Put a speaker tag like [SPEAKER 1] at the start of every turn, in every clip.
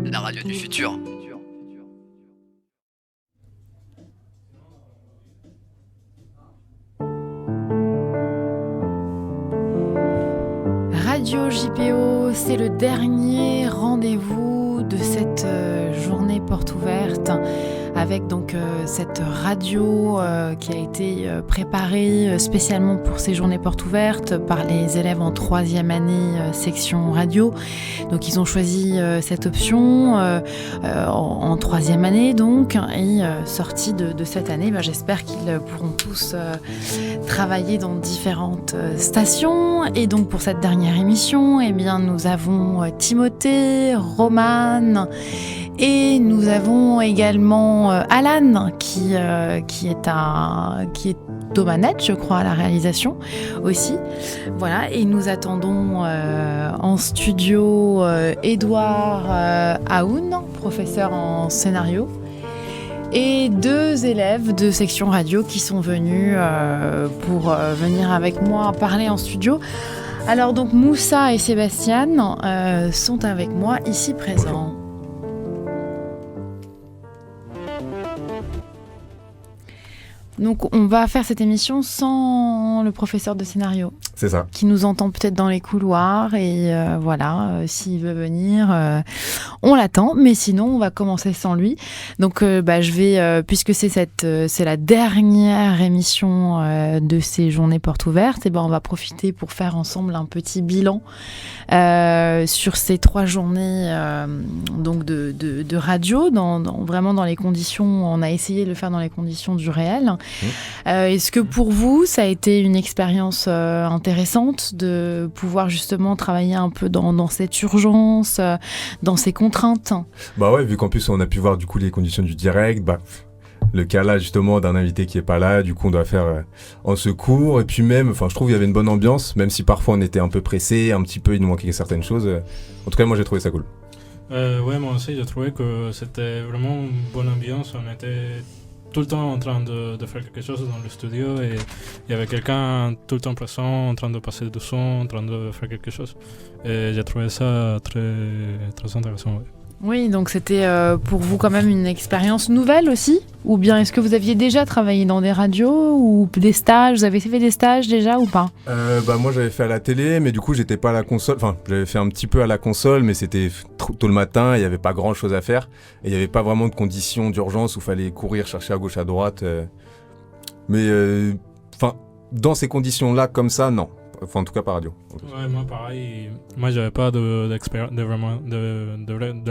[SPEAKER 1] La radio du futur.
[SPEAKER 2] Radio JPO, c'est le dernier rendez-vous de cette journée porte ouverte avec donc cette radio qui a été préparée spécialement pour ces journées portes ouvertes par les élèves en 3e année section radio. Donc ils ont choisi cette option en 3e année donc et sortie de cette année, j'espère qu'ils pourront tous travailler dans différentes stations. Et donc pour cette dernière émission, nous avons Timothée, Romane et nous avons également Alan qui est aux manettes, je crois, à la réalisation aussi. Voilà, et nous attendons en studio Édouard Aoun, professeur en scénario, et 2 élèves de section radio qui sont venus pour venir avec moi parler en studio. Alors donc Moussa et Sébastien sont avec moi ici présents. Donc on va faire cette émission sans le professeur de scénario.
[SPEAKER 3] C'est ça. Qui
[SPEAKER 2] nous entend peut-être dans les couloirs et s'il veut venir, on l'attend. Mais sinon, on va commencer sans lui. Donc je vais, puisque c'est la dernière émission de ces journées portes ouvertes, on va profiter pour faire ensemble un petit bilan sur ces 3 journées donc de radio, vraiment dans les conditions, on a essayé de le faire dans les conditions du réel. Est-ce que pour vous, ça a été une expérience intéressante de pouvoir justement travailler un peu dans cette urgence, dans ces contraintes ?
[SPEAKER 3] Bah ouais, vu qu'en plus on a pu voir du coup les conditions du direct, le cas là justement d'un invité qui est pas là, du coup on doit faire en secours, et puis même, je trouve qu'il y avait une bonne ambiance, même si parfois on était un peu pressé, un petit peu, il nous manquait certaines choses. En tout cas, moi j'ai trouvé ça cool.
[SPEAKER 4] Ouais, moi aussi j'ai trouvé que c'était vraiment une bonne ambiance, on était tout le temps en train de faire quelque chose dans le studio et il y avait quelqu'un tout le temps présent en train de passer du son, en train de faire quelque chose. Et j'ai trouvé ça très, très intéressant. Ouais.
[SPEAKER 2] Oui, donc c'était pour vous quand même une expérience nouvelle aussi ? Ou bien est-ce que vous aviez déjà travaillé dans des radios ou des stages ? Vous avez fait des stages déjà ou pas ?
[SPEAKER 3] Moi j'avais fait à la télé, mais du coup j'étais pas à la console. J'avais fait un petit peu à la console, mais c'était tôt le matin, il n'y avait pas grand chose à faire. Et il n'y avait pas vraiment de conditions d'urgence où il fallait courir, chercher à gauche, à droite. Mais dans ces conditions-là, comme ça, non. En tout cas, par radio.
[SPEAKER 4] Ouais, moi, pareil. Moi, j'avais pas de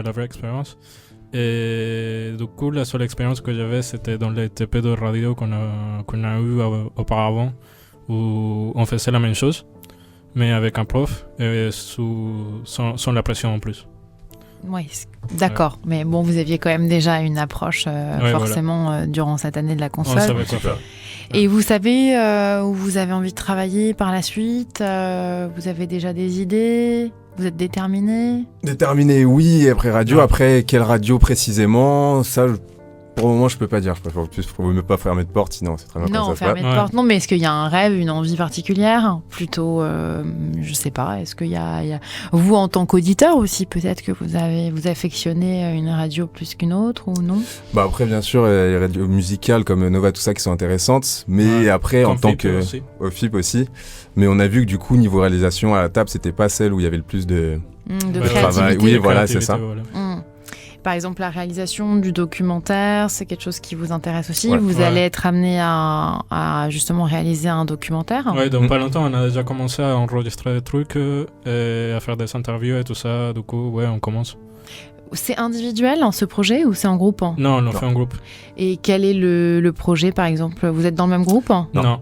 [SPEAKER 4] la vraie expérience. Et du coup, la seule expérience que j'avais, c'était dans les TP de radio qu'on a eu auparavant, où on faisait la même chose, mais avec un prof et sans la pression en plus.
[SPEAKER 2] Oui, d'accord. Ouais. Mais bon, vous aviez quand même déjà une approche forcément durant cette année de la console.
[SPEAKER 4] On savait quoi faire.
[SPEAKER 2] Et vous savez où vous avez envie de travailler par la suite ? Vous avez déjà des idées ? Vous êtes déterminé ?
[SPEAKER 3] Déterminé, oui. Après radio, après quelle radio précisément ? Ça, pour le moment, je peux pas dire. Je préfère même pas fermer de porte, sinon c'est très bien.
[SPEAKER 2] Non, fermer de porte. Non, mais est-ce qu'il y a un rêve, une envie particulière ? Plutôt, je sais pas. Est-ce qu'il y a vous en tant qu'auditeur aussi, peut-être que vous affectionnez une radio plus qu'une autre ou non ?
[SPEAKER 3] Après, bien sûr, il y a les radios musicales comme Nova, tout ça qui sont intéressantes. Mais après, en tant que FIP aussi. Mais on a vu que du coup, niveau réalisation à la table, c'était pas celle où il y avait le plus de travail. Oui, voilà, c'est ça.
[SPEAKER 4] Voilà.
[SPEAKER 2] Par exemple, la réalisation du documentaire, c'est quelque chose qui vous intéresse aussi. Vous allez être amené à justement réaliser un documentaire.
[SPEAKER 4] Oui, donc pas longtemps, on a déjà commencé à enregistrer des trucs, à faire des interviews et tout ça. Du coup, on commence.
[SPEAKER 2] C'est individuel ce projet ou c'est en groupe ?
[SPEAKER 4] Non, on le fait en groupe.
[SPEAKER 2] Et quel est le projet, par exemple ? Vous êtes dans le même groupe ?
[SPEAKER 4] Non.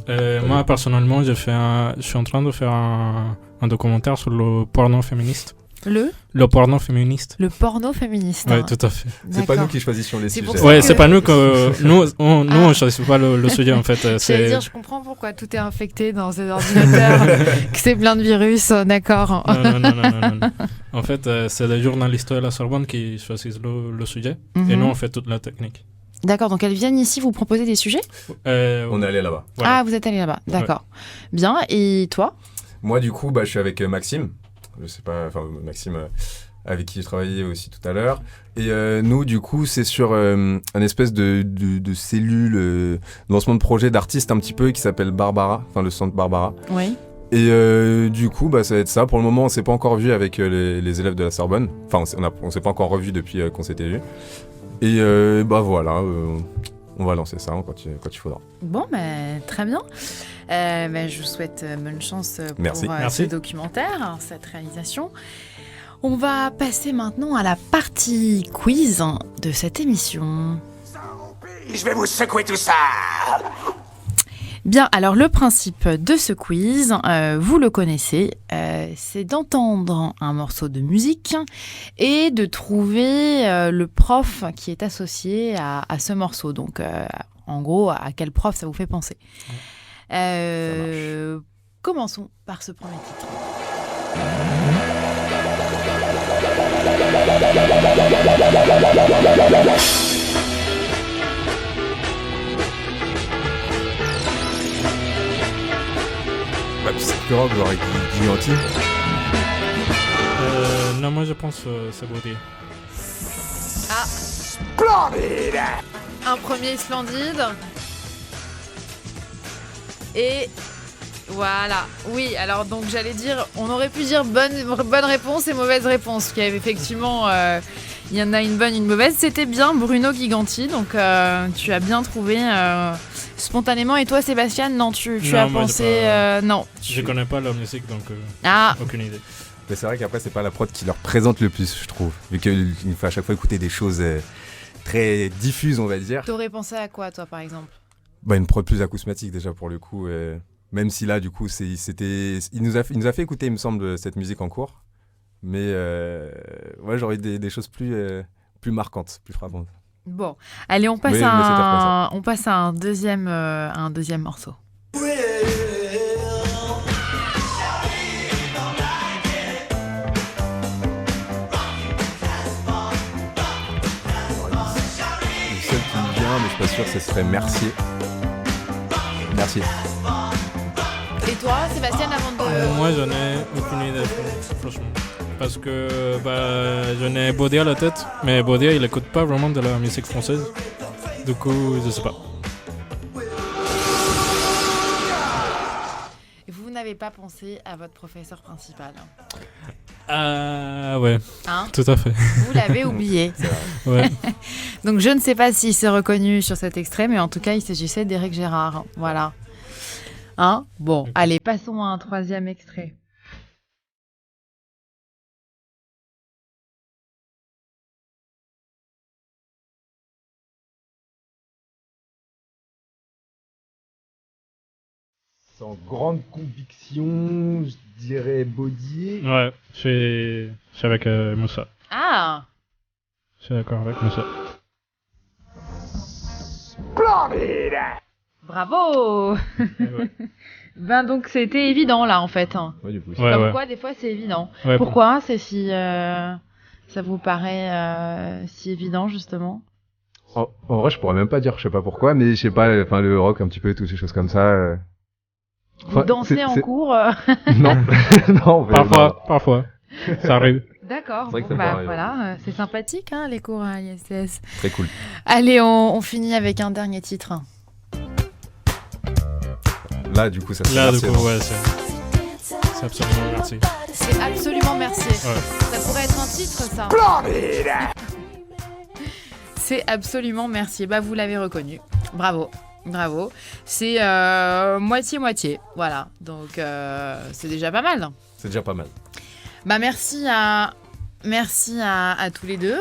[SPEAKER 4] Moi, personnellement, je suis en train de faire un documentaire sur le porno féministe. Le porno féministe.
[SPEAKER 2] Le porno féministe.
[SPEAKER 4] Oui, tout à fait.
[SPEAKER 3] C'est pas nous qui choisissions les sujets.
[SPEAKER 4] Ouais, c'est pas nous que on choisit pas le sujet en fait.
[SPEAKER 2] C'est-à-dire, je comprends pourquoi tout est infecté dans ces ordinateurs, que c'est plein de virus, d'accord.
[SPEAKER 4] Non. En fait, c'est les journalistes de la Sorbonne qui choisissent le sujet et nous on fait toute la technique.
[SPEAKER 2] D'accord, donc elles viennent ici vous proposer des sujets ?
[SPEAKER 3] On est allé là-bas.
[SPEAKER 4] Voilà.
[SPEAKER 2] Ah, vous êtes allé là-bas, d'accord. Bien, et toi ?
[SPEAKER 3] Moi, du coup, je suis avec Maxime. Je sais pas, enfin, Maxime, avec qui j'ai travaillé aussi tout à l'heure. Et nous, du coup, c'est sur un espèce de cellule, lancement de projet d'artiste un petit peu, qui s'appelle Barbara, enfin, le centre Barbara.
[SPEAKER 2] Oui.
[SPEAKER 3] Et du coup, ça va être ça. Pour le moment, on s'est pas encore vu avec les élèves de la Sorbonne. Enfin, on s'est pas encore revu depuis qu'on s'était vu. Et voilà, on va lancer ça quand il faudra.
[SPEAKER 2] Bon, très bien. Je vous souhaite bonne chance pour
[SPEAKER 3] Merci.
[SPEAKER 2] ce documentaire, cette réalisation. On va passer maintenant à la partie quiz de cette émission.
[SPEAKER 5] Je vais vous secouer tout ça.
[SPEAKER 2] Bien, alors le principe de ce quiz, vous le connaissez, c'est d'entendre un morceau de musique et de trouver le prof qui est associé à ce morceau. Donc, en gros, à quel prof ça vous fait penser. Commençons par ce premier titre.
[SPEAKER 3] Psychologue, j'aurais dit Guillanti.
[SPEAKER 4] Non, moi je pense que c'est Baudier.
[SPEAKER 2] Ah,
[SPEAKER 5] Splendide.
[SPEAKER 2] un premier splendide. Et voilà. Oui, alors donc j'allais dire, on aurait pu dire bonne réponse et mauvaise réponse. Parce qu'il y avait effectivement, il y en a une bonne, une mauvaise. C'était bien Bruno Giganti, donc tu as bien trouvé spontanément. Et toi, Sébastien, non, tu as
[SPEAKER 4] moi,
[SPEAKER 2] pensé... non.
[SPEAKER 4] Je connais pas leur musique, donc aucune idée.
[SPEAKER 3] Mais c'est vrai qu'après, c'est pas la prod qui leur présente le plus, je trouve. Vu qu'il faut à chaque fois écouter des choses très diffuses, on va dire.
[SPEAKER 2] T'aurais pensé à quoi, toi, par exemple ?
[SPEAKER 3] Une prod plus acousmatique, déjà, pour le coup. Même si là, du coup, il nous a fait écouter, il me semble, cette musique en cours. Mais j'aurais des choses plus marquantes, plus frappantes.
[SPEAKER 2] Bon, allez, on passe à un deuxième morceau.
[SPEAKER 3] Le seul qui me vient, mais je suis pas sûr, ce serait Mercier. Mercier.
[SPEAKER 2] Et toi, Sébastien, avant de...
[SPEAKER 4] Moi, j'en ai aucune idée, franchement. Parce que j'en ai Baudier à la tête, mais Baudier, il écoute pas vraiment de la musique française. Du coup, je sais pas.
[SPEAKER 2] Vous n'avez pas pensé à votre professeur principal.
[SPEAKER 4] Ouais,
[SPEAKER 2] Hein ?
[SPEAKER 4] tout à fait.
[SPEAKER 2] Vous l'avez oublié.
[SPEAKER 4] Ouais.
[SPEAKER 2] Donc je ne sais pas s'il s'est reconnu sur cet extrait, mais en tout cas, il s'agissait d'Éric Gérard. Voilà. Hein ? Bon, allez, passons à un troisième extrait.
[SPEAKER 3] Sans grande conviction, je dirais Baudier.
[SPEAKER 4] Ouais, je suis avec Moussa.
[SPEAKER 2] Ah !
[SPEAKER 4] Je suis d'accord avec Moussa.
[SPEAKER 5] Splendide.
[SPEAKER 2] Bravo !
[SPEAKER 4] Ouais.
[SPEAKER 2] Donc c'était évident là en fait.
[SPEAKER 3] Ouais, du coup.
[SPEAKER 4] Ouais,
[SPEAKER 2] Comme
[SPEAKER 4] ouais.
[SPEAKER 2] quoi, des fois c'est évident.
[SPEAKER 4] Ouais,
[SPEAKER 2] Pourquoi c'est si ça vous paraît si évident justement ?
[SPEAKER 3] En vrai, je pourrais même pas dire, je sais pas pourquoi, mais je sais pas, le rock un petit peu, toutes ces choses comme ça.
[SPEAKER 2] Vous dansez en cours
[SPEAKER 3] Non, non.
[SPEAKER 4] Parfois. Ça arrive.
[SPEAKER 2] D'accord,
[SPEAKER 3] C'est vrai que
[SPEAKER 2] bon,
[SPEAKER 3] ça peut arriver.
[SPEAKER 2] voilà, c'est sympathique les cours à l'ISTS.
[SPEAKER 3] Très cool.
[SPEAKER 2] Allez, on finit avec un dernier titre.
[SPEAKER 3] Là, du coup, ça
[SPEAKER 4] Là,
[SPEAKER 3] Mercier,
[SPEAKER 4] du coup,
[SPEAKER 3] non
[SPEAKER 4] ouais, c'est absolument merci.
[SPEAKER 2] C'est absolument merci.
[SPEAKER 4] Ouais.
[SPEAKER 2] Ça pourrait être un titre, ça.
[SPEAKER 5] Splendide.
[SPEAKER 2] C'est absolument merci. Vous l'avez reconnu. Bravo. C'est moitié-moitié. Voilà. Donc, c'est déjà pas mal.
[SPEAKER 3] C'est déjà pas mal.
[SPEAKER 2] Merci à tous les deux.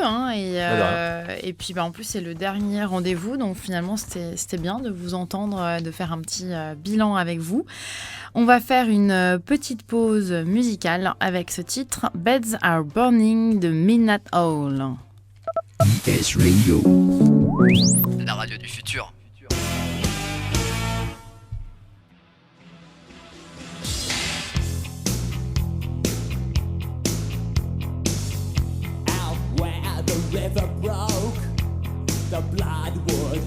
[SPEAKER 2] Et puis, en plus, c'est le dernier rendez-vous. Donc, finalement, c'était bien de vous entendre, de faire un petit bilan avec vous. On va faire une petite pause musicale avec ce titre Beds Are Burning de Midnight Owl.
[SPEAKER 1] La radio du futur.
[SPEAKER 6] Out where the river broke, the blood would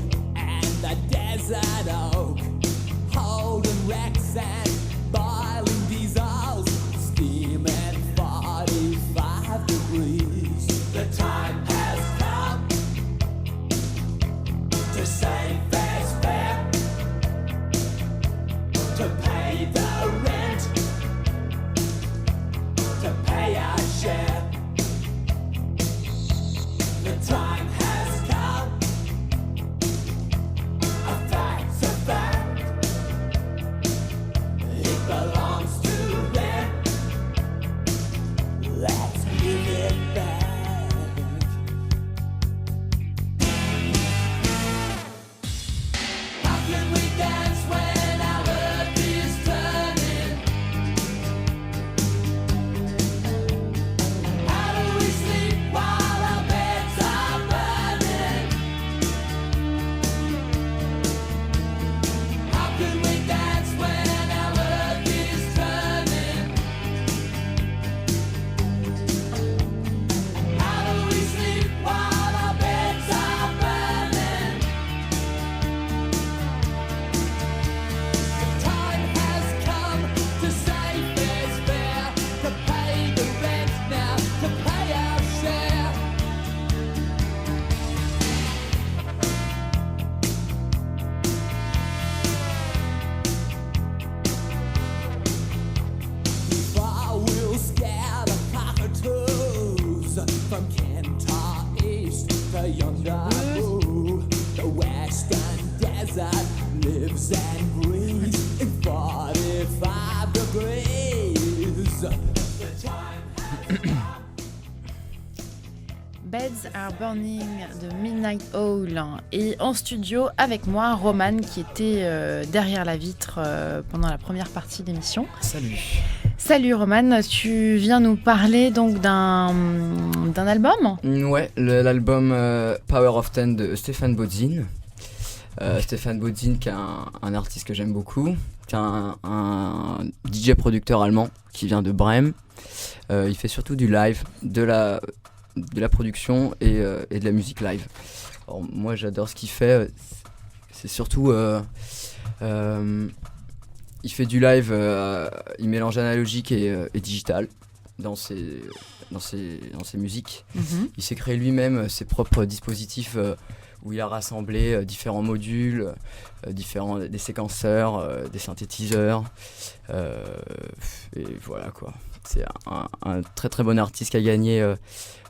[SPEAKER 6] From Kentar East to yonder blue, the western desert lives and breathes in 45 degrees.
[SPEAKER 2] Beds Are Burning de Midnight Owl. Et en studio avec moi, Roman qui était derrière la vitre pendant la première partie de l'émission.
[SPEAKER 1] Salut.
[SPEAKER 2] Salut Roman, tu viens nous parler donc d'un album.
[SPEAKER 1] Ouais, l'album Power of Ten de Stéphane Bodzin. Stéphane Bodzin qui est un artiste que j'aime beaucoup, qui est un DJ producteur allemand qui vient de Brême. Il fait surtout du live, de la production et de la musique live. Alors, moi j'adore ce qu'il fait, c'est surtout il fait du live, il mélange analogique et digital dans ses musiques.
[SPEAKER 2] Mm-hmm.
[SPEAKER 1] Il s'est créé lui-même ses propres dispositifs où il a rassemblé différents modules, des séquenceurs, des synthétiseurs, et voilà quoi. C'est un très très bon artiste qui a gagné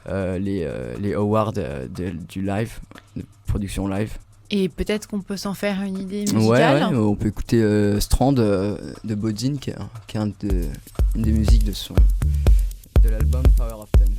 [SPEAKER 1] les awards du live, de production live.
[SPEAKER 2] Et peut-être qu'on peut s'en faire une idée musicale.
[SPEAKER 1] Ouais, on peut écouter Strand de Bodzin qui est une des musiques de l'album Power of Ten.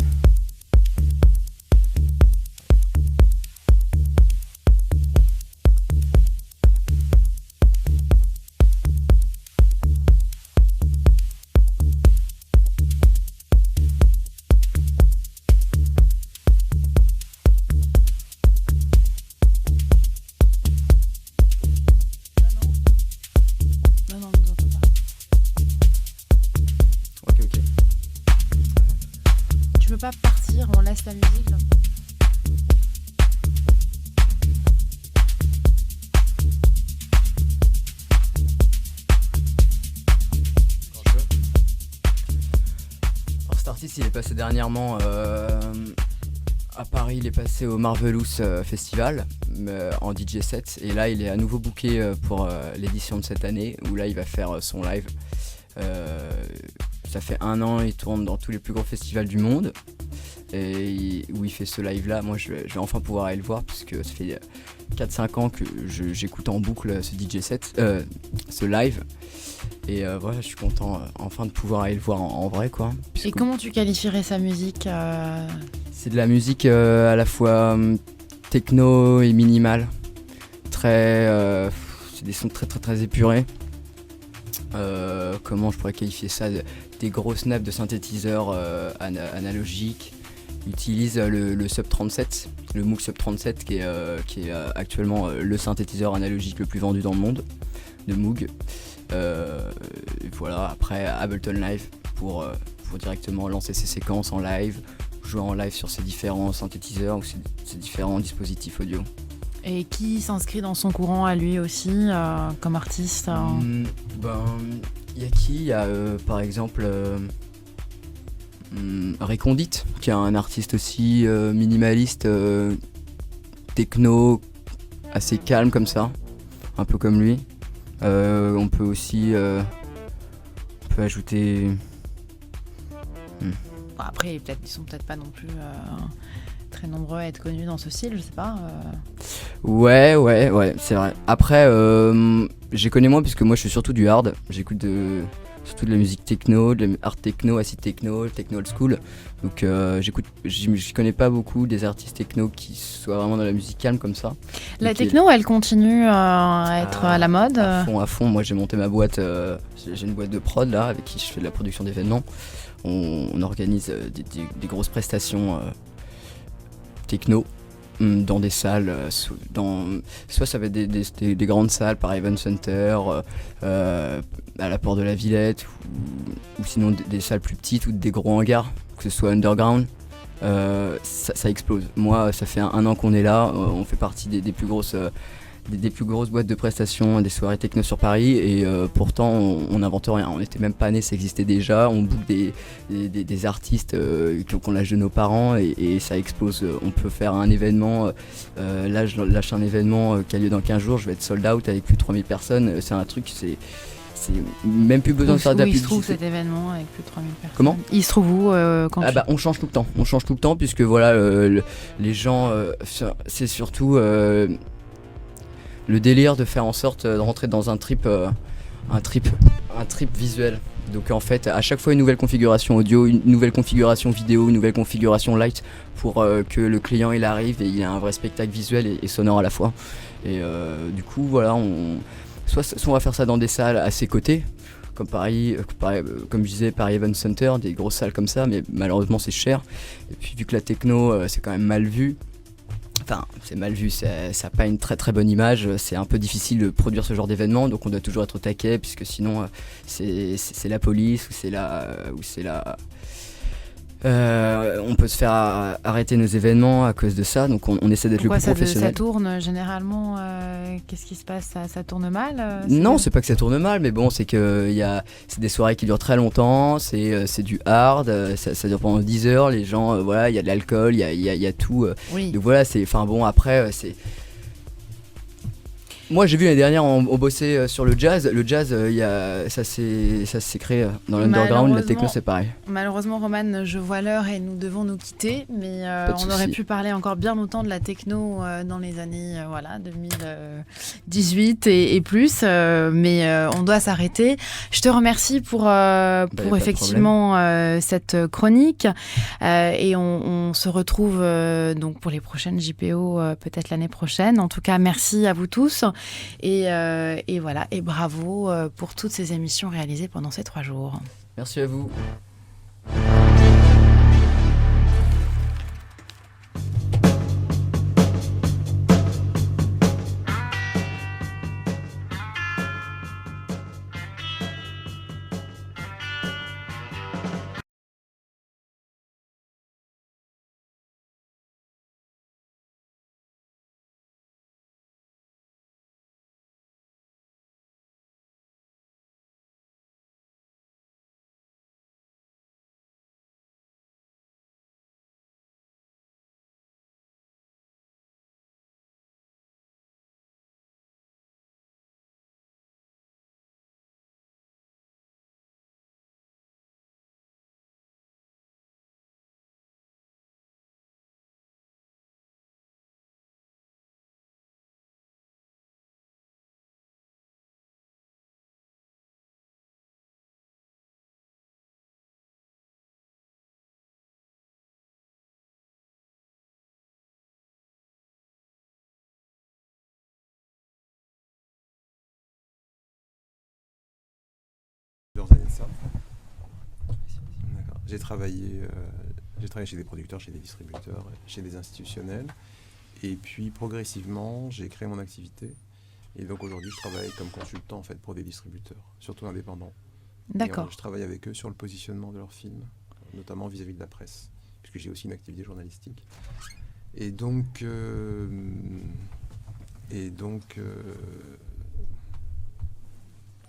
[SPEAKER 2] Pas partir, on laisse la musique là.
[SPEAKER 1] Alors cet artiste il est passé dernièrement à Paris, il est passé au Marvelous Festival en DJ set et là il est à nouveau booké pour l'édition de cette année où là il va faire son live. Ça fait 1 an, il tourne dans tous les plus gros festivals du monde et où il fait ce live là. Moi je vais enfin pouvoir aller le voir parce que ça fait 4-5 ans que j'écoute en boucle ce DJ set, ce live et voilà, je suis content enfin de pouvoir aller le voir en vrai quoi.
[SPEAKER 2] Et comment tu qualifierais sa musique
[SPEAKER 1] C'est de la musique à la fois techno et minimale, c'est des sons très très très épurés. Comment je pourrais qualifier ça, des grosses nappes de synthétiseurs analogiques. Il utilise le Sub 37, le Moog Sub 37 qui est actuellement le synthétiseur analogique le plus vendu dans le monde de Moog. Et voilà, après Ableton Live pour directement lancer ses séquences en live, jouer en live sur ses différents synthétiseurs ou ses différents dispositifs audio.
[SPEAKER 2] Et qui s'inscrit dans son courant à lui aussi comme artiste
[SPEAKER 1] Il y a qui ? Il y a par exemple Recondite, qui est un artiste aussi minimaliste, techno, assez calme comme ça, un peu comme lui. On peut aussi ajouter...
[SPEAKER 2] Après, ils sont peut-être pas non plus très nombreux à être connus dans ce style, je sais pas.
[SPEAKER 1] Ouais, c'est vrai. Après, j'ai connais moins puisque moi je suis surtout du hard. J'écoute surtout de la musique techno, de la hard techno, acid techno, techno old school. Donc je connais pas beaucoup des artistes techno qui soient vraiment dans la musique calme comme ça.
[SPEAKER 2] La techno, elle continue à être à la mode.
[SPEAKER 1] À fond. Moi j'ai monté ma boîte, j'ai une boîte de prod là avec qui je fais de la production d'événements. On organise des grosses prestations techno dans des salles, soit ça va être des grandes salles par Event Center, à la Porte de la Villette, ou sinon des salles plus petites ou des gros hangars, que ce soit underground. Ça explose. Moi, ça fait 1 an qu'on est là, on fait partie des plus grosses boîtes de prestations, des soirées techno sur Paris, et pourtant on n'invente rien, on n'était même pas nés, ça existait déjà, on book des artistes qui ont l'âge de nos parents, et ça explose. On peut faire un événement, là je lâche un événement qui a lieu dans 15 jours, je vais être sold out avec plus de 3000 personnes, c'est un truc, c'est même plus besoin de faire de la
[SPEAKER 2] Où il se trouve
[SPEAKER 1] publicité.
[SPEAKER 2] cet événement avec plus de 3000 personnes?
[SPEAKER 1] Comment?
[SPEAKER 2] Il se trouve où quand tu...
[SPEAKER 1] On change tout le temps. On change tout le temps puisque voilà, les gens, c'est surtout le délire de faire en sorte de rentrer dans un trip visuel. Donc en fait, à chaque fois une nouvelle configuration audio, une nouvelle configuration vidéo, une nouvelle configuration light pour que le client il arrive et il a un vrai spectacle visuel et sonore à la fois. Et du coup, voilà, soit on va faire ça dans des salles à ses côtés, comme Paris, comme je disais, Paris Event Center, des grosses salles comme ça, mais malheureusement c'est cher. Et puis vu que la techno c'est quand même mal vu, enfin c'est mal vu, ça n'a pas une très très bonne image, c'est un peu difficile de produire ce genre d'événement, donc on doit toujours être au taquet, puisque sinon c'est la police ou c'est la... on peut se faire arrêter nos événements à cause de ça, donc on essaie d'être
[SPEAKER 2] Pourquoi
[SPEAKER 1] le plus professionnel.
[SPEAKER 2] ça tourne généralement qu'est-ce qui se passe, ça tourne mal
[SPEAKER 1] Non, c'est pas que ça tourne mal, mais bon, c'est que c'est des soirées qui durent très longtemps, c'est du hard, ça dure pendant 10 heures, les gens, voilà, il y a de l'alcool, il y a tout.
[SPEAKER 2] Oui.
[SPEAKER 1] Donc voilà, après, c'est... Moi j'ai vu l'année dernière on bossait sur le jazz. Le jazz, ça s'est créé dans l'underground, la techno c'est pareil.
[SPEAKER 2] Malheureusement Roman, je vois l'heure et nous devons nous quitter, mais
[SPEAKER 1] Pas de
[SPEAKER 2] on aurait
[SPEAKER 1] souci.
[SPEAKER 2] pu parler encore bien longtemps de la techno dans les années 2018 et plus, mais on doit s'arrêter. Je te remercie pour
[SPEAKER 1] pas de
[SPEAKER 2] effectivement cette chronique et on se retrouve donc pour les prochaines JPO peut-être l'année prochaine. En tout cas, merci à vous tous. Et voilà, et bravo pour toutes ces émissions réalisées pendant ces 3 jours.
[SPEAKER 1] Merci à vous.
[SPEAKER 7] Plusieurs années de ça. D'accord. J'ai travaillé chez des producteurs, chez des distributeurs, chez des institutionnels. Et puis progressivement, j'ai créé mon activité. Et donc aujourd'hui, je travaille comme consultant en fait pour des distributeurs, surtout indépendants.
[SPEAKER 2] D'accord.
[SPEAKER 7] Et, je travaille avec eux sur le positionnement de leurs films, notamment vis-à-vis de la presse, puisque j'ai aussi une activité journalistique. Et donc,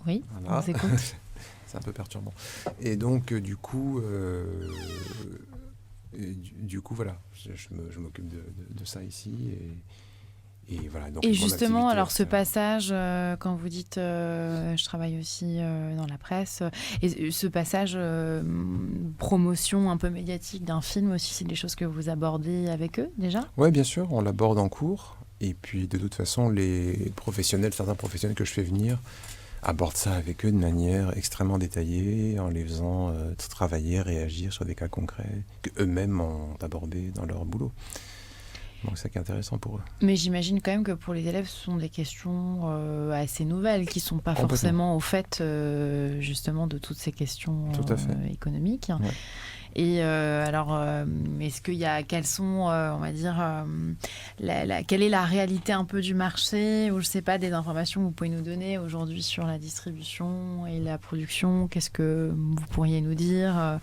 [SPEAKER 2] Oui,
[SPEAKER 7] voilà.
[SPEAKER 2] on vous écoute.
[SPEAKER 7] C'est un peu perturbant. Et donc, du coup, voilà, je m'occupe de ça ici. Et voilà. Donc,
[SPEAKER 2] Et
[SPEAKER 7] mon
[SPEAKER 2] justement,
[SPEAKER 7] activité,
[SPEAKER 2] alors ce
[SPEAKER 7] c'est-
[SPEAKER 2] passage, quand vous dites je travaille aussi dans la presse, et ce passage promotion un peu médiatique d'un film aussi, c'est des choses que vous abordez avec eux déjà?
[SPEAKER 7] Ouais, bien sûr, on l'aborde en cours. Et puis, de toute façon, certains professionnels que je fais venir, abordent ça avec eux de manière extrêmement détaillée, en les faisant travailler, réagir sur des cas concrets qu'eux-mêmes ont abordés dans leur boulot. Donc c'est ça qui est intéressant pour eux.
[SPEAKER 2] Mais j'imagine quand même que pour les élèves, ce sont des questions assez nouvelles, qui ne sont pas
[SPEAKER 7] Complètement.
[SPEAKER 2] forcément au fait justement de toutes ces questions
[SPEAKER 7] Tout à fait.
[SPEAKER 2] économiques.
[SPEAKER 7] Ouais.
[SPEAKER 2] Et alors, est-ce qu'il y a, quelles sont, on va dire, quelle est la réalité un peu du marché, ou je ne sais pas, des informations que vous pouvez nous donner aujourd'hui sur la distribution et la production? Qu'est-ce que vous pourriez nous dire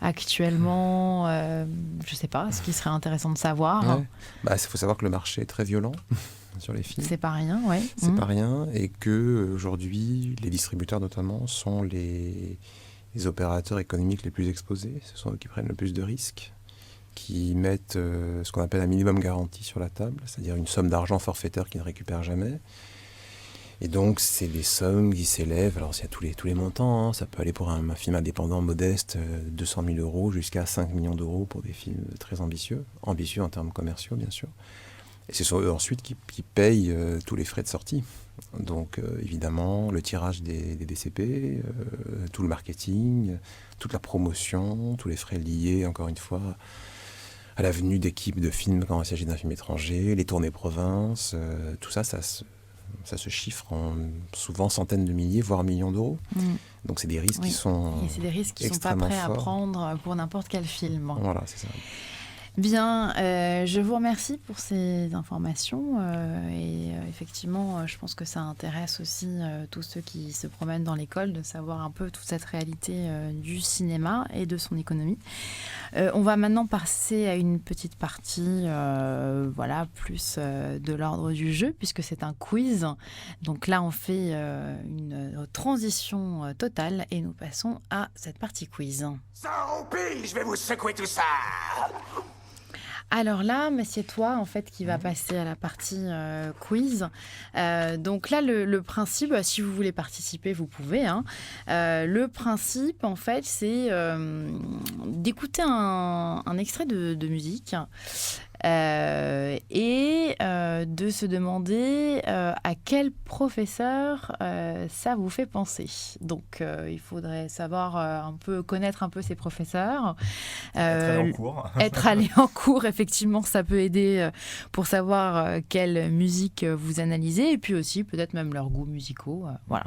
[SPEAKER 2] actuellement? Je ne sais pas, ce qui serait intéressant de savoir.
[SPEAKER 7] Ouais. Bah, faut savoir que le marché est très violent sur les films.
[SPEAKER 2] C'est pas rien, ouais.
[SPEAKER 7] C'est pas rien, et que aujourd'hui, les distributeurs notamment sont les opérateurs économiques les plus exposés. Ce sont eux qui prennent le plus de risques, qui mettent ce qu'on appelle un minimum garanti sur la table, c'est-à-dire une somme d'argent forfaitaire qu'ils ne récupèrent jamais. Et donc, c'est des sommes qui s'élèvent. Alors, il y a tous les montants. Hein. Ça peut aller pour un film indépendant modeste, 200 000 € jusqu'à 5 millions d'euros pour des films très ambitieux en termes commerciaux, bien sûr. Et ce sont eux ensuite qui payent tous les frais de sortie. Donc, évidemment, le tirage des DCP, tout le marketing, toute la promotion, tous les frais liés, encore une fois, à la venue d'équipes de films quand il s'agit d'un film étranger, les tournées province, tout ça, ça se chiffre en souvent centaines de milliers, voire millions d'euros. Donc c'est des risques qui sont
[SPEAKER 2] et c'est des risques qui ne sont pas prêts à prendre pour n'importe quel film.
[SPEAKER 7] Voilà, c'est ça.
[SPEAKER 2] Bien, je vous remercie pour ces informations et effectivement, je pense que ça intéresse aussi tous ceux qui se promènent dans l'école de savoir un peu toute cette réalité du cinéma et de son économie. On va maintenant passer à une petite partie, plus de l'ordre du jeu puisque c'est un quiz. Donc là, on fait une transition totale et nous passons à cette partie quiz.
[SPEAKER 5] Saroupi, je vais vous secouer tout ça.
[SPEAKER 2] Alors là, mais c'est toi en fait qui va passer à la partie quiz. Donc là, le principe, si vous voulez participer, vous pouvez. Hein. Le principe, en fait, c'est d'écouter un extrait de musique. Et de se demander à quel professeur ça vous fait penser. Donc, il faudrait savoir connaître un peu ces professeurs.
[SPEAKER 8] Être allé en cours.
[SPEAKER 2] Être allé en cours, effectivement, ça peut aider pour savoir quelle musique vous analysez et puis aussi peut-être même leurs goûts musicaux. Voilà.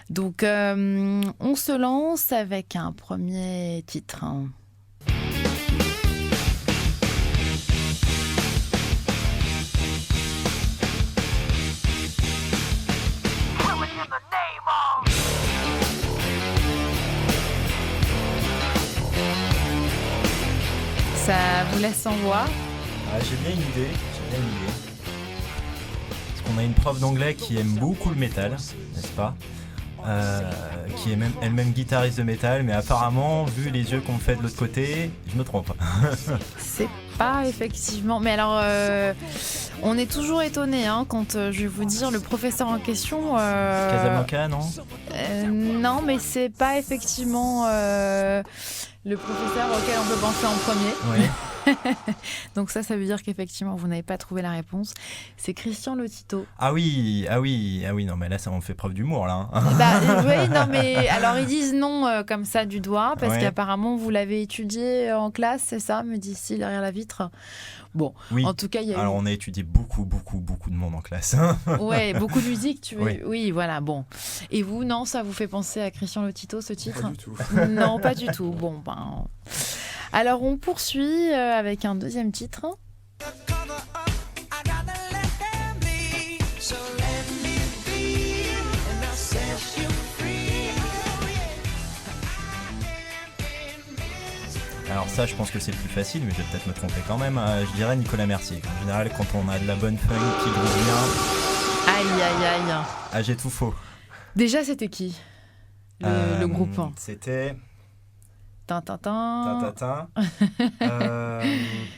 [SPEAKER 2] Donc, on se lance avec un premier titre. Ça vous laisse sans voix?
[SPEAKER 8] J'ai bien une idée. Parce qu'on a une prof d'anglais qui aime beaucoup le métal, n'est-ce pas? Qui est elle-même guitariste de métal, mais apparemment, vu les yeux qu'on me fait de l'autre côté, je me trompe.
[SPEAKER 2] C'est pas effectivement. Mais alors, on est toujours étonné quand je vais vous dire le professeur en question.
[SPEAKER 8] Casablanca, non?
[SPEAKER 2] Non, mais c'est pas effectivement le professeur auquel on peut penser en premier.
[SPEAKER 8] Oui.
[SPEAKER 2] Donc ça veut dire qu'effectivement, vous n'avez pas trouvé la réponse. C'est Christian Lotito.
[SPEAKER 8] Ah oui, non, mais là, ça on fait preuve d'humour, là.
[SPEAKER 2] Oui, non, mais alors ils disent non comme ça du doigt, parce qu'apparemment, vous l'avez étudié en classe, c'est ça, me dit-il derrière la vitre. Bon,
[SPEAKER 8] oui.
[SPEAKER 2] En tout cas, il y a
[SPEAKER 8] Alors, on a étudié beaucoup de monde en classe.
[SPEAKER 2] Ouais, beaucoup de musique, tu veux.
[SPEAKER 8] Oui.
[SPEAKER 2] Oui, voilà, bon. Et vous, non, ça vous fait penser à Christian Lotito, ce titre?
[SPEAKER 7] Pas du tout.
[SPEAKER 2] Non, pas du tout. Bon, ben... Alors, on poursuit avec un deuxième titre.
[SPEAKER 8] Alors ça, je pense que c'est le plus facile, mais je vais peut-être me tromper quand même. Je dirais Nicolas Mercier. En général, quand on a de la bonne funk qui groove bien...
[SPEAKER 2] Aïe.
[SPEAKER 8] J'ai tout faux.
[SPEAKER 2] Déjà, c'était qui le groupe?
[SPEAKER 8] C'était...
[SPEAKER 2] Tintintin.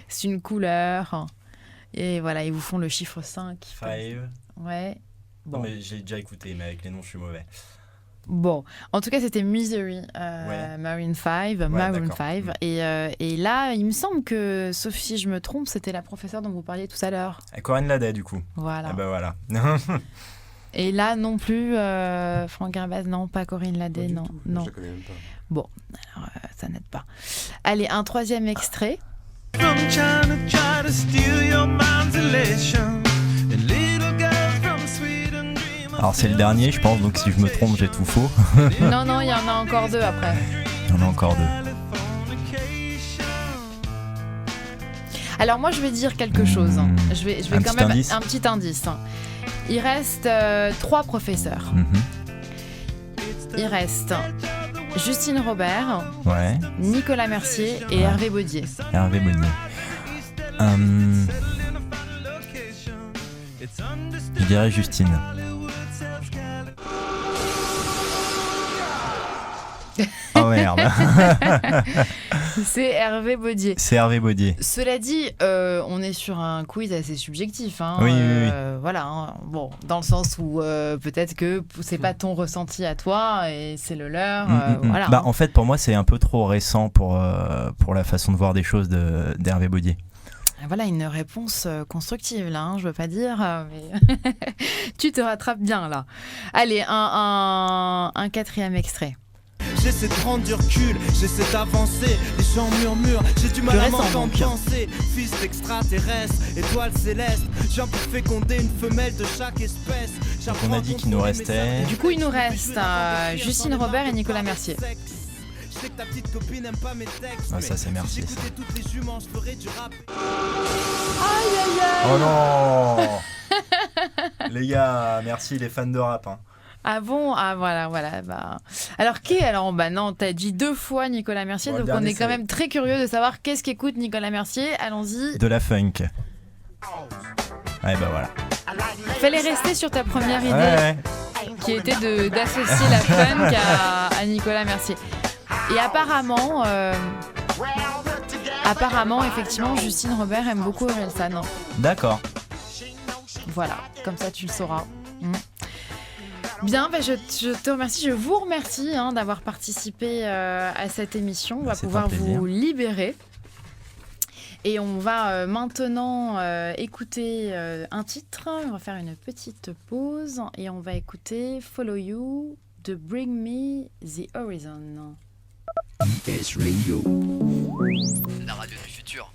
[SPEAKER 2] C'est une couleur. Et voilà, ils vous font le chiffre 5.
[SPEAKER 8] Five.
[SPEAKER 2] Ouais. Bon.
[SPEAKER 8] Non, mais j'ai déjà écouté, mais avec les noms, je suis mauvais.
[SPEAKER 2] Bon, en tout cas, c'était Misery, Maroon 5. Et là, il me semble que, sauf si je me trompe, c'était la professeure dont vous parliez tout à l'heure.
[SPEAKER 8] Corinne Ladet, du coup.
[SPEAKER 2] Voilà.
[SPEAKER 8] Ah bah voilà.
[SPEAKER 2] Et là, non plus, Franck Garbaz, non, pas Corinne Ladet, non.
[SPEAKER 7] Je la connais même pas.
[SPEAKER 2] Bon, alors, ça n'aide pas. Allez, un troisième extrait.
[SPEAKER 8] Alors c'est le dernier, je pense, donc si je me trompe, j'ai tout faux.
[SPEAKER 2] Non, il y en a encore deux après.
[SPEAKER 8] Il y en a encore deux.
[SPEAKER 2] Alors moi, je vais dire quelque chose. Je vais quand même
[SPEAKER 8] indice.
[SPEAKER 2] un petit indice. Il reste 3 professeurs. Il reste Justine Robert, Nicolas Mercier et Hervé Baudier.
[SPEAKER 8] Je dirais Justine. Oh Oh merde.
[SPEAKER 2] C'est Hervé Baudier.
[SPEAKER 8] C'est Hervé Baudier.
[SPEAKER 2] Cela dit, on est sur un quiz assez subjectif. Hein.
[SPEAKER 8] Oui.
[SPEAKER 2] Voilà. Hein. Bon, dans le sens où peut-être que c'est pas ton ressenti à toi et c'est le leur. Voilà.
[SPEAKER 8] Bah, en fait, pour moi, c'est un peu trop récent pour la façon de voir des choses d'Hervé Baudier.
[SPEAKER 2] Voilà une réponse constructive là, hein, je veux pas dire, mais tu te rattrapes bien là. Allez, un quatrième extrait.
[SPEAKER 9] J'essaie de prendre du recul, j'essaie d'avancer. Les gens murmurent, j'ai du mal à m'entendre penser. Fils d'extraterrestre, étoile céleste. J'ai pour féconder une femelle de chaque espèce.
[SPEAKER 8] Donc on a dit qu'il nous restait.
[SPEAKER 2] Du coup, il nous reste Justine Robert et Nicolas Mercier.
[SPEAKER 8] Ah, ça c'est Mercier ça.
[SPEAKER 2] Aïe aïe aïe.
[SPEAKER 8] Oh non. Les gars, merci les fans de rap. Hein.
[SPEAKER 2] Ah bon? Ah voilà. Bah. Alors bah non, t'as dit 2 fois Nicolas Mercier, bon, donc on est quand même très curieux de savoir qu'est-ce qu'écoute Nicolas Mercier. Allons-y.
[SPEAKER 8] De la funk. Ouais bah voilà.
[SPEAKER 2] Fallait rester sur ta première idée, qui était d'associer la funk à Nicolas Mercier. Et apparemment, effectivement, Justine Robert aime beaucoup Orelsan.
[SPEAKER 8] D'accord.
[SPEAKER 2] Voilà, comme ça tu le sauras. Bien, je te remercie, je vous remercie d'avoir participé à cette émission. On va pouvoir vous libérer. Et on va maintenant écouter un titre. On va faire une petite pause et on va écouter Follow You de Bring Me the Horizon.
[SPEAKER 10] ES Radio,
[SPEAKER 1] la radio du futur.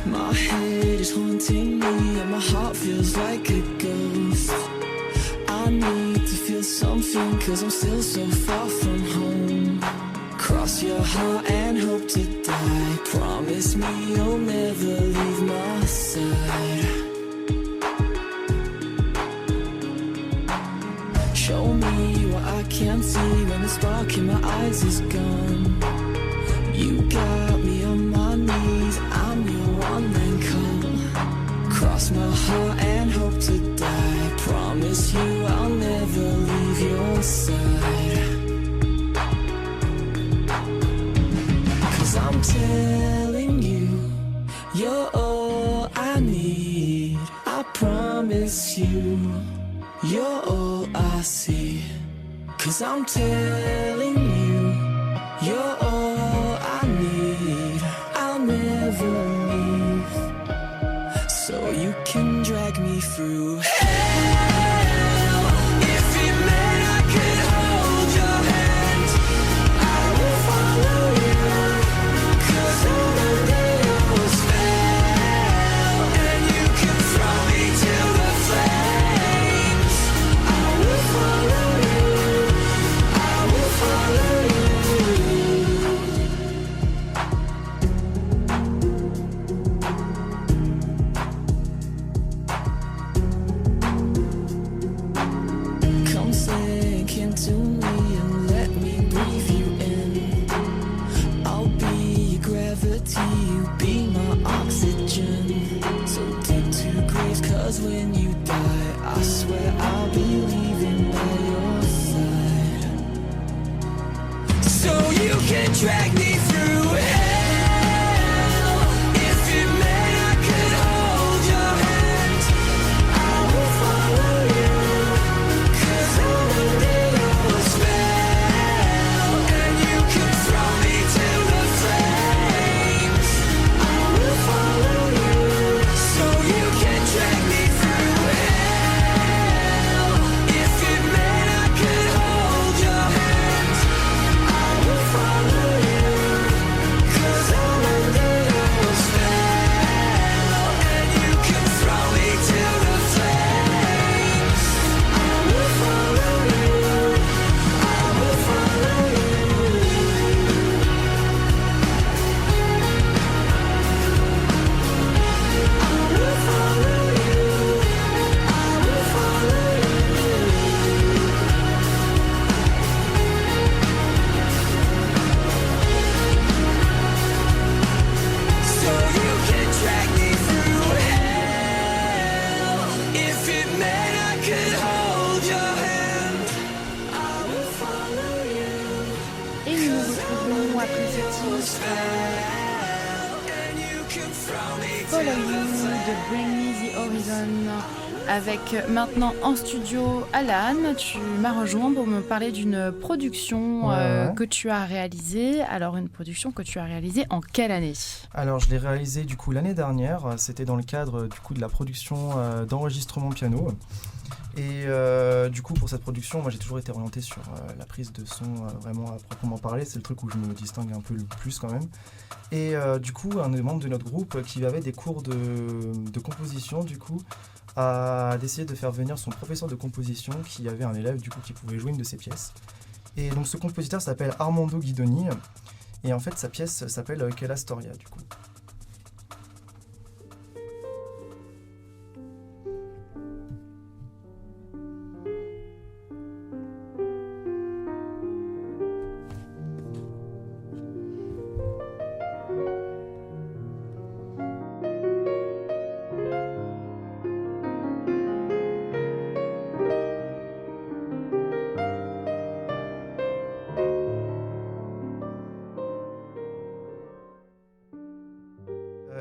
[SPEAKER 6] My head is haunting me and my heart feels like a ghost. I need to feel something 'cause I'm still so far from home. Cross your heart and hope to die. Promise me you'll never leave my side. Show me what I can't see when the spark in my eyes is gone. You got me on my knees, I'm your one man call. Cross my heart and hope to die. Promise you I'll never leave your side. I'm telling you, you're all I need. I promise you, you're all I see. 'Cause I'm telling you, you're all I need. I'll never leave, so you can drag me through hell. If it meant I could hold your hand, I will follow you. When you die, I swear I'll be leaving by your side. So you can drag me through hell. If it meant I could hold your hand, I will follow you. 'Cause I'm under your spell. And you can throw me to the flames, I will follow you. So you can drag me. Follow you. almost fell, and you can throw me
[SPEAKER 2] Follow
[SPEAKER 6] to
[SPEAKER 2] You
[SPEAKER 6] the
[SPEAKER 2] de Bring Me the Horizon. Avec maintenant en studio Alan, tu m'as rejoint pour me parler d'une production que tu as réalisée. Alors une production que tu as réalisée en quelle année ?
[SPEAKER 11] Alors je l'ai réalisée du coup l'année dernière, c'était dans le cadre du coup de la production d'enregistrement piano. Et du coup pour cette production, moi j'ai toujours été orienté sur la prise de son vraiment à proprement parler, c'est le truc où je me distingue un peu le plus quand même. Et du coup un des membres de notre groupe qui avait des cours de composition du coup a décidé de faire venir son professeur de composition qui avait un élève du coup qui pouvait jouer une de ses pièces. Et donc ce compositeur s'appelle Armando Guidoni et en fait sa pièce s'appelle Che la Storia du coup.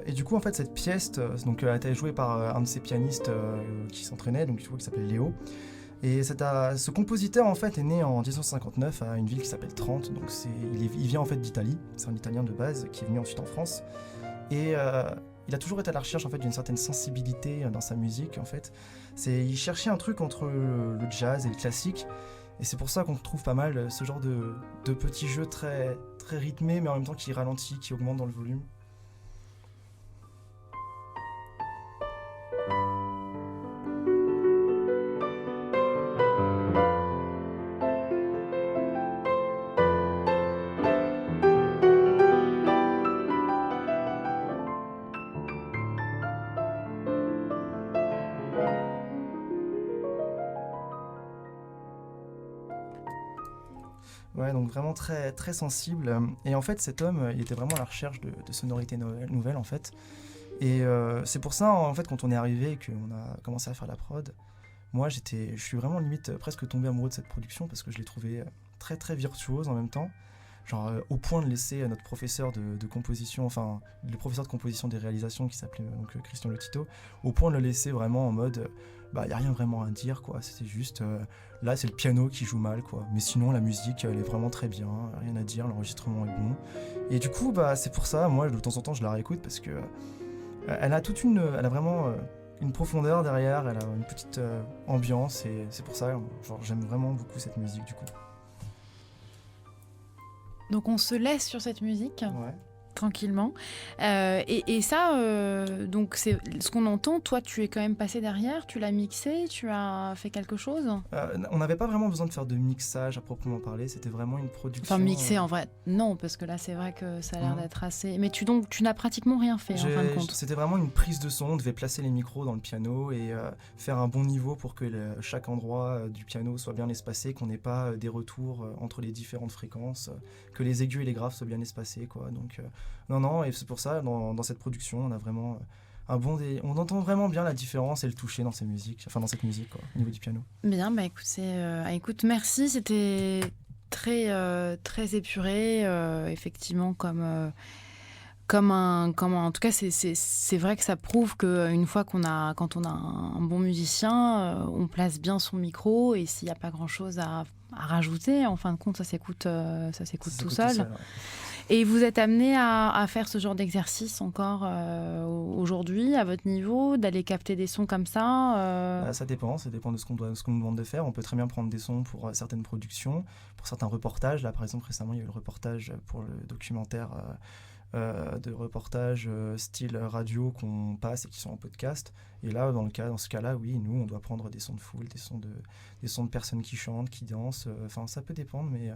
[SPEAKER 11] Et du coup, en fait, cette pièce, donc, a été jouée par un de ces pianistes qui s'entraînait, donc, qui s'appelait Léo. Et ce compositeur, en fait, est né en 1959 à une ville qui s'appelle Trente. Donc, il vient en fait d'Italie. C'est un Italien de base qui est venu ensuite en France. Et il a toujours été à la recherche en fait d'une certaine sensibilité dans sa musique. En fait, il cherchait un truc entre le jazz et le classique. Et c'est pour ça qu'on trouve pas mal ce genre de petits jeux très très rythmés, mais en même temps qui ralentit, qui augmente dans le volume. Ouais, donc vraiment très, très sensible. Et en fait, cet homme, il était vraiment à la recherche de sonorités nouvelles, en fait. Et c'est pour ça, en fait, quand on est arrivé et qu'on a commencé à faire la prod, moi, je suis vraiment limite presque tombé amoureux de cette production parce que je l'ai trouvée très, très virtuose en même temps. Genre au point de laisser notre professeur de composition, enfin le professeur de composition des réalisations qui s'appelait donc Christian Le Tito, au point de le laisser vraiment en mode bah y a rien vraiment à dire quoi, c'était juste là c'est le piano qui joue mal quoi, mais sinon la musique elle est vraiment très bien, rien à dire, l'enregistrement est bon. Et du coup bah c'est pour ça moi de temps en temps je la réécoute parce que elle a vraiment une profondeur derrière, elle a une petite ambiance et c'est pour ça genre j'aime vraiment beaucoup cette musique du coup.
[SPEAKER 2] Donc on se laisse sur cette musique,
[SPEAKER 11] ouais.
[SPEAKER 2] Tranquillement. Et ça, donc c'est ce qu'on entend. Toi, tu es quand même passé derrière, tu l'as mixé, tu as fait quelque chose.
[SPEAKER 11] On n'avait pas vraiment besoin de faire de mixage à proprement parler. C'était vraiment une production.
[SPEAKER 2] Enfin, mixé en vrai, non, parce que là, c'est vrai que ça a l'air d'être assez. Mais tu n'as pratiquement rien fait en fin de compte.
[SPEAKER 11] C'était vraiment une prise de son. On devait placer les micros dans le piano et faire un bon niveau pour que chaque endroit du piano soit bien espacé, qu'on n'ait pas des retours entre les différentes fréquences, que les aigus et les graves soient bien espacés, quoi. Donc non, et c'est pour ça, dans cette production, on a vraiment on entend vraiment bien la différence et le toucher dans cette musique, quoi, au niveau du piano.
[SPEAKER 2] Bien, bah écoute, merci, c'était très, très épuré, effectivement, en tout cas, c'est vrai que ça prouve qu'une fois quand on a un bon musicien, on place bien son micro et s'il n'y a pas grand-chose à rajouter, en fin de compte, ça s'écoute tout seul. Ouais. Et vous êtes amené à faire ce genre d'exercice encore aujourd'hui, à votre niveau, d'aller capter des sons comme ça
[SPEAKER 11] Ça dépend de ce qu'on nous demande de faire. On peut très bien prendre des sons pour certaines productions, pour certains reportages. Là, par exemple, récemment, il y a eu le reportage pour le documentaire de reportage style radio qu'on passe et qui sont en podcast. Et là, dans ce cas-là, oui, nous, on doit prendre des sons de foule, des sons de personnes qui chantent, qui dansent. Enfin, ça peut dépendre, mais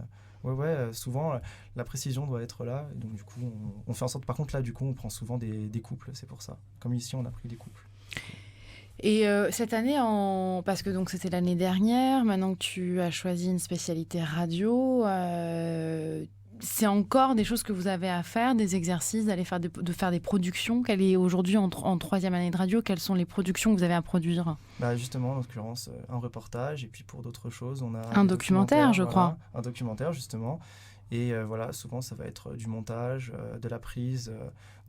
[SPEAKER 11] souvent, la précision doit être là. Et donc, du coup, on fait en sorte... Par contre, là, du coup, on prend souvent des couples, c'est pour ça. Comme ici, on a pris des couples.
[SPEAKER 2] Et cette année, parce que donc c'était l'année dernière, maintenant que tu as choisi une spécialité radio, c'est encore des choses que vous avez à faire, des exercices, de faire des productions. Quelle est aujourd'hui en troisième année de radio, quelles sont les productions que vous avez à produire ?
[SPEAKER 11] Justement, en l'occurrence, un reportage, et puis pour d'autres choses, on a
[SPEAKER 2] un documentaire, je crois.
[SPEAKER 11] Un documentaire, justement. Et voilà, souvent ça va être du montage, de la prise,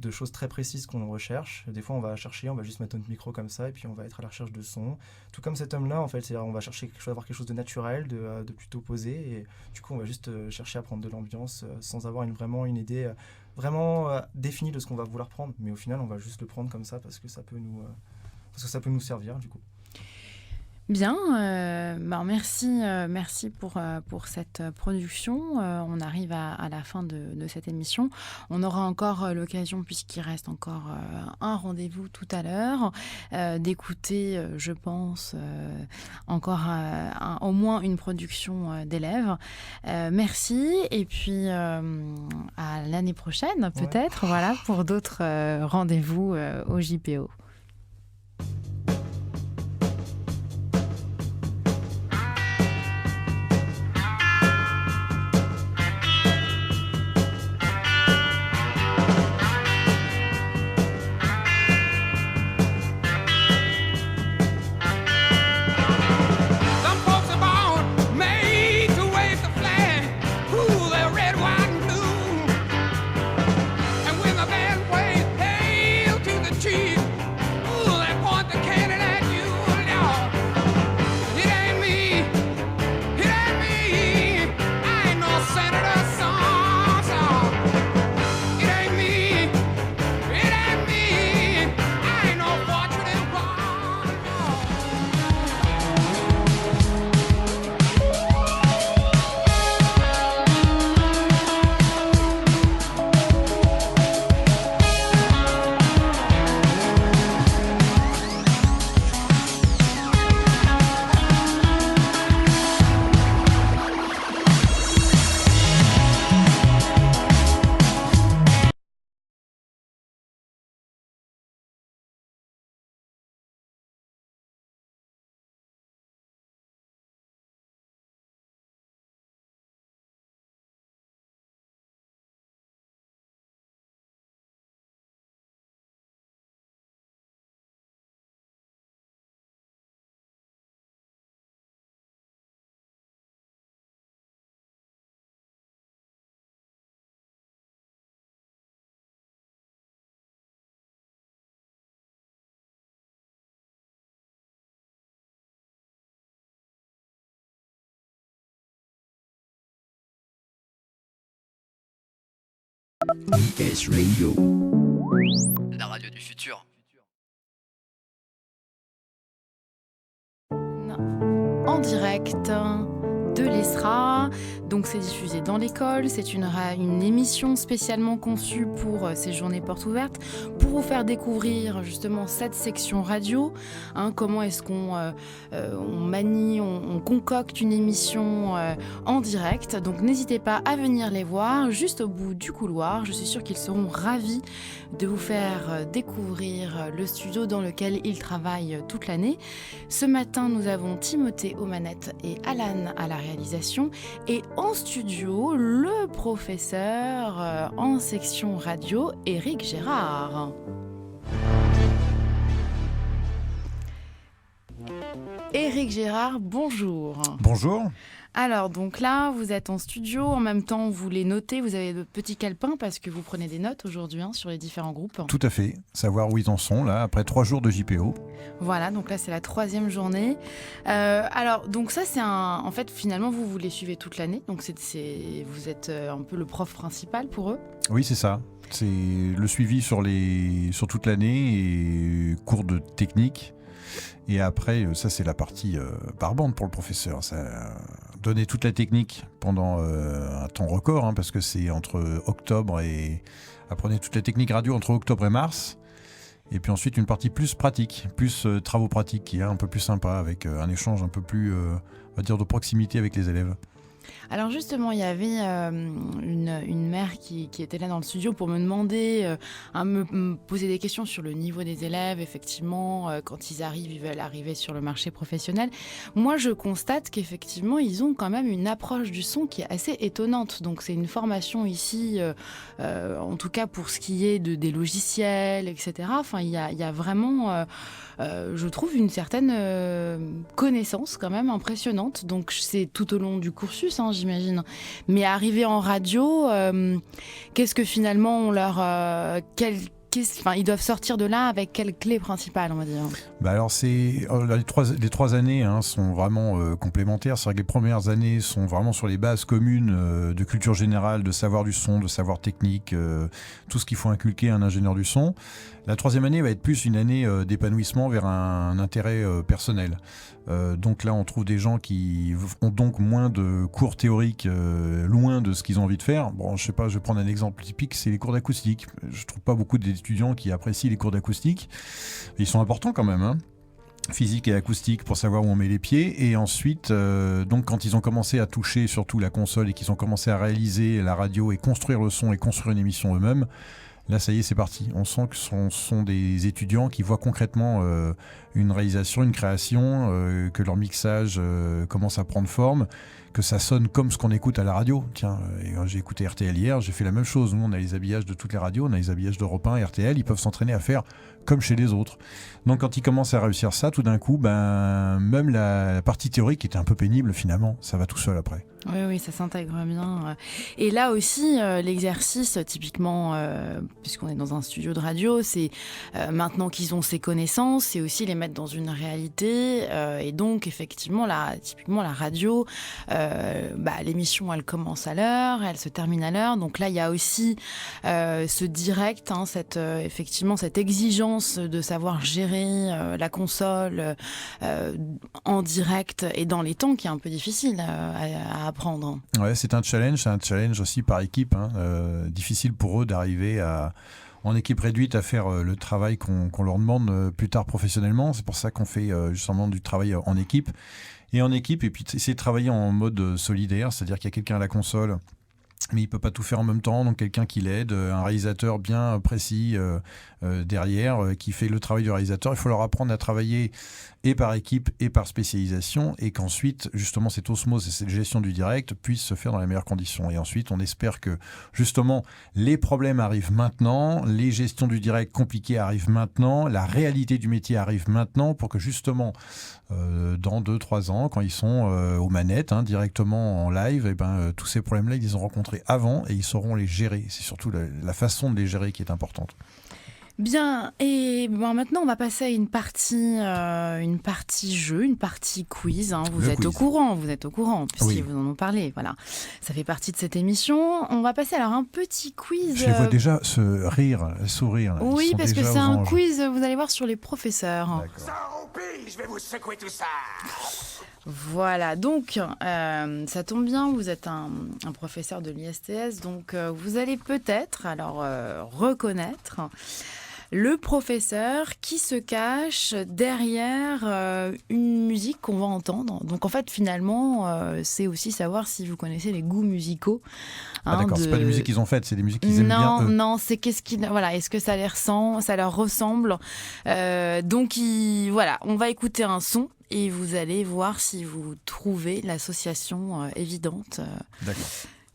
[SPEAKER 11] de choses très précises qu'on recherche. Des fois on va juste mettre notre micro comme ça et puis on va être à la recherche de son. Tout comme cet homme-là en fait, c'est-à-dire on va chercher avoir quelque chose de naturel, de plutôt posé, et du coup on va juste chercher à prendre de l'ambiance sans avoir vraiment une idée vraiment définie de ce qu'on va vouloir prendre. Mais au final on va juste le prendre comme ça parce que ça peut nous servir du coup.
[SPEAKER 2] Bien, merci pour cette production. On arrive à la fin de cette émission. On aura encore l'occasion, puisqu'il reste encore un rendez-vous tout à l'heure, d'écouter, je pense, encore au moins une production d'élèves. Merci, et puis à l'année prochaine, peut-être, voilà, pour d'autres rendez-vous au JPO.
[SPEAKER 10] IS Radio.
[SPEAKER 1] La radio du futur.
[SPEAKER 2] En direct de l'ESRA, donc c'est diffusé dans l'école, c'est une émission spécialement conçue pour ces journées portes ouvertes, pour vous faire découvrir justement cette section radio, comment est-ce qu'on manie, on concocte une émission en direct, donc n'hésitez pas à venir les voir juste au bout du couloir, je suis sûre qu'ils seront ravis de vous faire découvrir le studio dans lequel ils travaillent toute l'année. Ce matin, nous avons Timothée aux manettes et Alan à la réalisation, et en studio, le professeur en section radio, Éric Gérard. Éric Gérard, bonjour.
[SPEAKER 12] Bonjour.
[SPEAKER 2] Alors, donc là, vous êtes en studio, en même temps, vous les notez, vous avez de petits calepins parce que vous prenez des notes aujourd'hui sur les différents groupes.
[SPEAKER 12] Tout à fait, savoir où ils en sont, là, après 3 jours de JPO.
[SPEAKER 2] Voilà, donc là, c'est la 3e journée. Alors, donc ça, c'est en fait, finalement, vous les suivez toute l'année, donc vous êtes un peu le prof principal pour eux.
[SPEAKER 12] Oui, c'est ça. C'est le suivi sur toute l'année et cours de technique. Et après, ça, c'est la partie par bande pour le professeur. Ça donner toute la technique pendant un temps record, parce que c'est entre octobre et... Apprenez toute la technique radio entre octobre et mars. Et puis ensuite, une partie plus pratique, plus travaux pratiques, qui est un peu plus sympa, avec un échange un peu plus, on va dire, de proximité avec les élèves.
[SPEAKER 2] Alors justement, il y avait une mère qui était là dans le studio pour me demander, à me poser des questions sur le niveau des élèves. Effectivement, quand ils arrivent, ils veulent arriver sur le marché professionnel. Moi, je constate qu'effectivement, ils ont quand même une approche du son qui est assez étonnante. Donc c'est une formation ici, en tout cas pour ce qui est des logiciels, etc. Enfin, il y a vraiment... je trouve une certaine connaissance quand même impressionnante. Donc c'est tout au long du cursus, plus, hein, j'imagine. Mais arriver en radio, qu'est-ce que finalement on leur... ils doivent sortir de là avec quelle clé principale, on va dire?
[SPEAKER 12] Bah alors les 3 années sont vraiment complémentaires. C'est vrai que les premières années sont vraiment sur les bases communes de culture générale, de savoir du son, de savoir technique, tout ce qu'il faut inculquer à un ingénieur du son. La 3e année va être plus une année d'épanouissement vers un intérêt personnel. Donc là, on trouve des gens qui ont donc moins de cours théoriques, loin de ce qu'ils ont envie de faire. Bon, je sais pas, je vais prendre un exemple typique, c'est les cours d'acoustique. Je trouve pas beaucoup d'étudiants qui apprécient les cours d'acoustique. Ils sont importants quand même, hein. Physique et acoustique pour savoir où on met les pieds. Et ensuite, donc quand ils ont commencé à toucher surtout la console et qu'ils ont commencé à réaliser la radio et construire le son et construire une émission eux-mêmes, là, ça y est, c'est parti. On sent que ce sont des étudiants qui voient concrètement une réalisation, une création, que leur mixage commence à prendre forme, que ça sonne comme ce qu'on écoute à la radio. Tiens, j'ai écouté RTL hier, j'ai fait la même chose. Nous, on a les habillages de toutes les radios, on a les habillages d'Europe 1, RTL, ils peuvent s'entraîner à faire comme chez les autres. Donc quand ils commencent à réussir ça, tout d'un coup, même la partie théorique était un peu pénible finalement, ça va tout seul après.
[SPEAKER 2] Oui, ça s'intègre bien. Et là aussi, l'exercice, typiquement, puisqu'on est dans un studio de radio, c'est maintenant qu'ils ont ces connaissances, c'est aussi les mettre dans une réalité. Et donc, effectivement, typiquement, la radio, l'émission, elle commence à l'heure, elle se termine à l'heure. Donc là, il y a aussi ce direct, effectivement, cette exigence de savoir gérer la console en direct et dans les temps qui est un peu difficile à apprendre.
[SPEAKER 12] Ouais, c'est un challenge aussi par équipe, difficile pour eux d'arriver en équipe réduite à faire le travail qu'on leur demande plus tard professionnellement. C'est pour ça qu'on fait justement du travail en équipe. Et puis essayer de travailler en mode solidaire, c'est-à-dire qu'il y a quelqu'un à la console, mais il peut pas tout faire en même temps, donc quelqu'un qui l'aide, un réalisateur bien précis derrière qui fait le travail du réalisateur. Il faut leur apprendre à travailler et par équipe et par spécialisation, et qu'ensuite justement cette osmose et cette gestion du direct puisse se faire dans les meilleures conditions. Et ensuite on espère que justement les problèmes arrivent maintenant, les gestions du direct compliquées arrivent maintenant, la réalité du métier arrive maintenant, pour que justement dans 2-3 ans, quand ils sont aux manettes directement en live, tous ces problèmes là ils les ont rencontrés avant et ils sauront les gérer. C'est surtout la façon de les gérer qui est importante.
[SPEAKER 2] Bien, et maintenant on va passer à une partie jeu, une partie quiz. Vous êtes au courant, puisqu'ils
[SPEAKER 12] oui.
[SPEAKER 2] vous en ont parlé. Voilà, ça fait partie de cette émission. On va passer alors à un petit quiz.
[SPEAKER 12] Je les vois déjà sourire. Là.
[SPEAKER 2] Oui, parce que c'est un quiz, vous allez voir, sur les professeurs.
[SPEAKER 5] Je vais vous secouer tout ça.
[SPEAKER 2] Voilà, donc ça tombe bien, vous êtes un professeur de l'ISTS, donc vous allez peut-être reconnaître le professeur qui se cache derrière une musique qu'on va entendre. Donc en fait, finalement, c'est aussi savoir si vous connaissez les goûts musicaux.
[SPEAKER 12] D'accord, c'est pas des musiques qu'ils ont faites, c'est des musiques qu'ils aiment bien.
[SPEAKER 2] Non, c'est est-ce que ça leur ressemble. Donc on va écouter un son et vous allez voir si vous trouvez l'association évidente.
[SPEAKER 12] D'accord.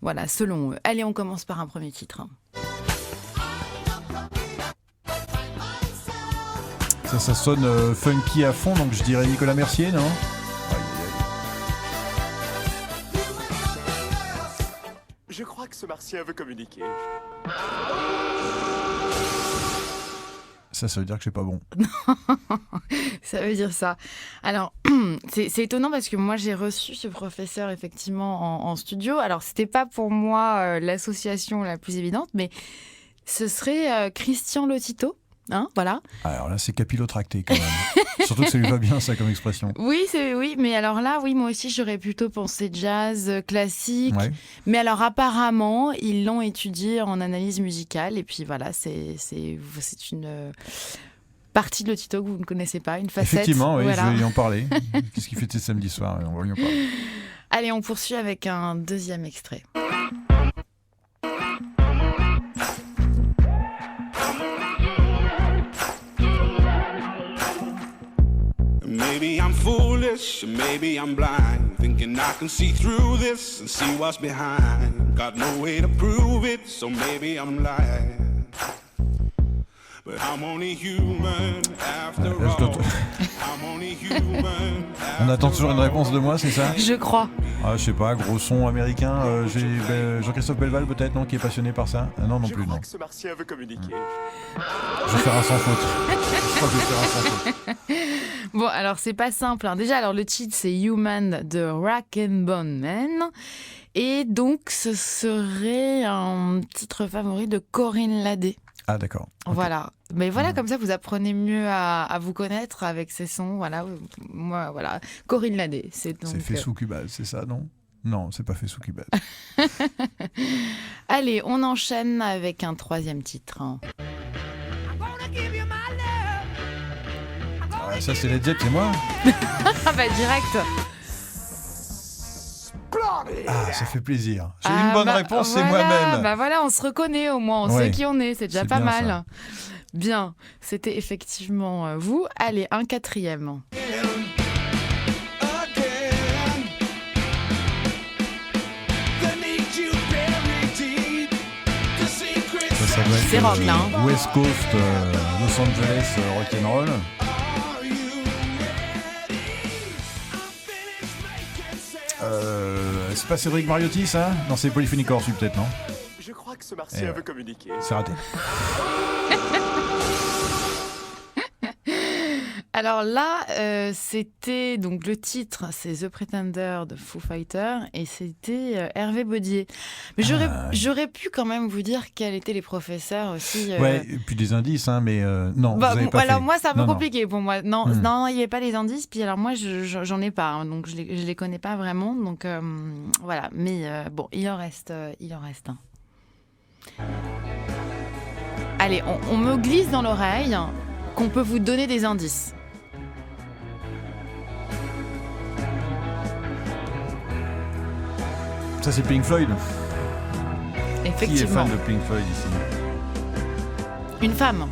[SPEAKER 2] Voilà, selon eux. Allez, on commence par un premier titre.
[SPEAKER 12] Ça sonne funky à fond, donc je dirais Nicolas Mercier, non ?
[SPEAKER 13] Je crois que ce martien veut communiquer.
[SPEAKER 12] Ça veut dire que c'est pas bon.
[SPEAKER 2] Ça veut dire ça. Alors, c'est étonnant parce que moi, j'ai reçu ce professeur effectivement en studio. Alors, c'était pas pour moi l'association la plus évidente, mais ce serait Christian Lotito. Voilà.
[SPEAKER 12] Alors là, c'est capillotracté quand même. Surtout que ça lui va bien, ça, comme expression.
[SPEAKER 2] Oui, mais alors là, moi aussi, j'aurais plutôt pensé jazz, classique. Ouais. Mais alors, apparemment, ils l'ont étudié en analyse musicale. Et puis voilà, c'est une partie de Lotito que vous ne connaissez pas, une facette.
[SPEAKER 12] Effectivement, oui,
[SPEAKER 2] voilà.
[SPEAKER 12] Je vais y en parler. Qu'est-ce qu'il fait samedi soir ? On va lui en parler.
[SPEAKER 2] Allez, on poursuit avec un deuxième extrait.
[SPEAKER 14] Maybe I'm foolish, maybe I'm blind, thinking I can see through this and see what's behind. Got no way to prove it, so maybe I'm lying. But I'm only human after all. I'm only human.
[SPEAKER 12] On attend toujours une réponse de moi, c'est ça?
[SPEAKER 2] Je crois.
[SPEAKER 12] Ah, je sais pas, gros son américain. Jean-Christophe Belval peut-être, non, qui est passionné par ça? Non, non plus, non.
[SPEAKER 13] Ce martien veut communiquer.
[SPEAKER 12] Je vais faire un sans faute. Je crois que je vais faire un sans faute.
[SPEAKER 2] Bon, alors c'est pas simple. Hein. Déjà, alors le titre c'est Human de Rock and Bone Man. Et donc, ce serait un titre favori de Corinne Ladet.
[SPEAKER 12] Ah, d'accord. Okay.
[SPEAKER 2] Voilà. Mais voilà, comme ça, vous apprenez mieux à vous connaître avec ces sons. Voilà. Moi, voilà. Corinne Ladet. C'est
[SPEAKER 12] fait sous Cubase, c'est ça, non? Non, c'est pas fait sous Cubase.
[SPEAKER 2] Allez, on enchaîne avec un troisième titre. Hein.
[SPEAKER 12] Ah, ça, c'est Led Zepp, c'est moi?
[SPEAKER 2] Ah bah, direct.
[SPEAKER 12] Ah, ça fait plaisir. J'ai une bonne réponse, c'est moi-même.
[SPEAKER 2] Bah voilà, on se reconnaît au moins, on sait qui on est, c'est déjà pas mal. Ça. Bien, c'était effectivement vous. Allez, un quatrième.
[SPEAKER 12] Ça doit être
[SPEAKER 2] c'est rock là.
[SPEAKER 12] West Coast, Los Angeles, rock'n'roll. C'est pas Cédric Mariotti, ça? Non, c'est Polyphonic Orchestra, peut-être, non?
[SPEAKER 13] Je crois que ce martien veut communiquer.
[SPEAKER 12] C'est raté.
[SPEAKER 2] Alors là, c'était donc le titre, c'est The Pretender de Foo Fighters et c'était Hervé Baudier. Mais j'aurais pu quand même vous dire quels étaient les professeurs aussi.
[SPEAKER 12] Ouais, et puis des indices, hein, mais non.
[SPEAKER 2] Bah,
[SPEAKER 12] vous avez pas
[SPEAKER 2] alors
[SPEAKER 12] fait.
[SPEAKER 2] moi, c'est un peu compliqué pour moi. Non, non, il n'y avait pas les indices. Puis alors moi, j'en ai pas, hein, donc je les connais pas vraiment. Donc voilà. Mais bon, il en reste un. Allez, on me glisse dans l'oreille qu'on peut vous donner des indices.
[SPEAKER 12] Ça, c'est Pink Floyd.
[SPEAKER 2] Effectivement.
[SPEAKER 12] Qui est fan de Pink Floyd ici?
[SPEAKER 2] Une femme.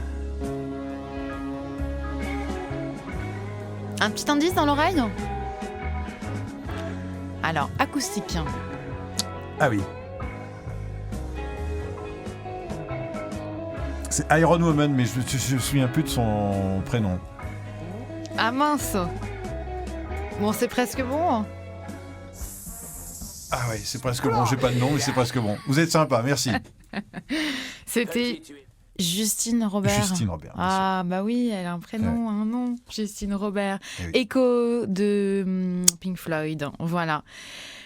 [SPEAKER 2] Un petit indice dans l'oreille? Alors, acoustique.
[SPEAKER 12] Ah oui. C'est Iron Woman, mais je me souviens plus de son prénom.
[SPEAKER 2] Ah mince. Bon, c'est presque bon.
[SPEAKER 12] Ah oui, c'est presque bon. J'ai pas de nom, mais c'est presque bon. Vous êtes sympa, merci.
[SPEAKER 2] C'était Justine Robert.
[SPEAKER 12] Justine Robert.
[SPEAKER 2] Ah bah oui, elle a un prénom, un nom. Justine Robert. Écho de Pink Floyd. Voilà.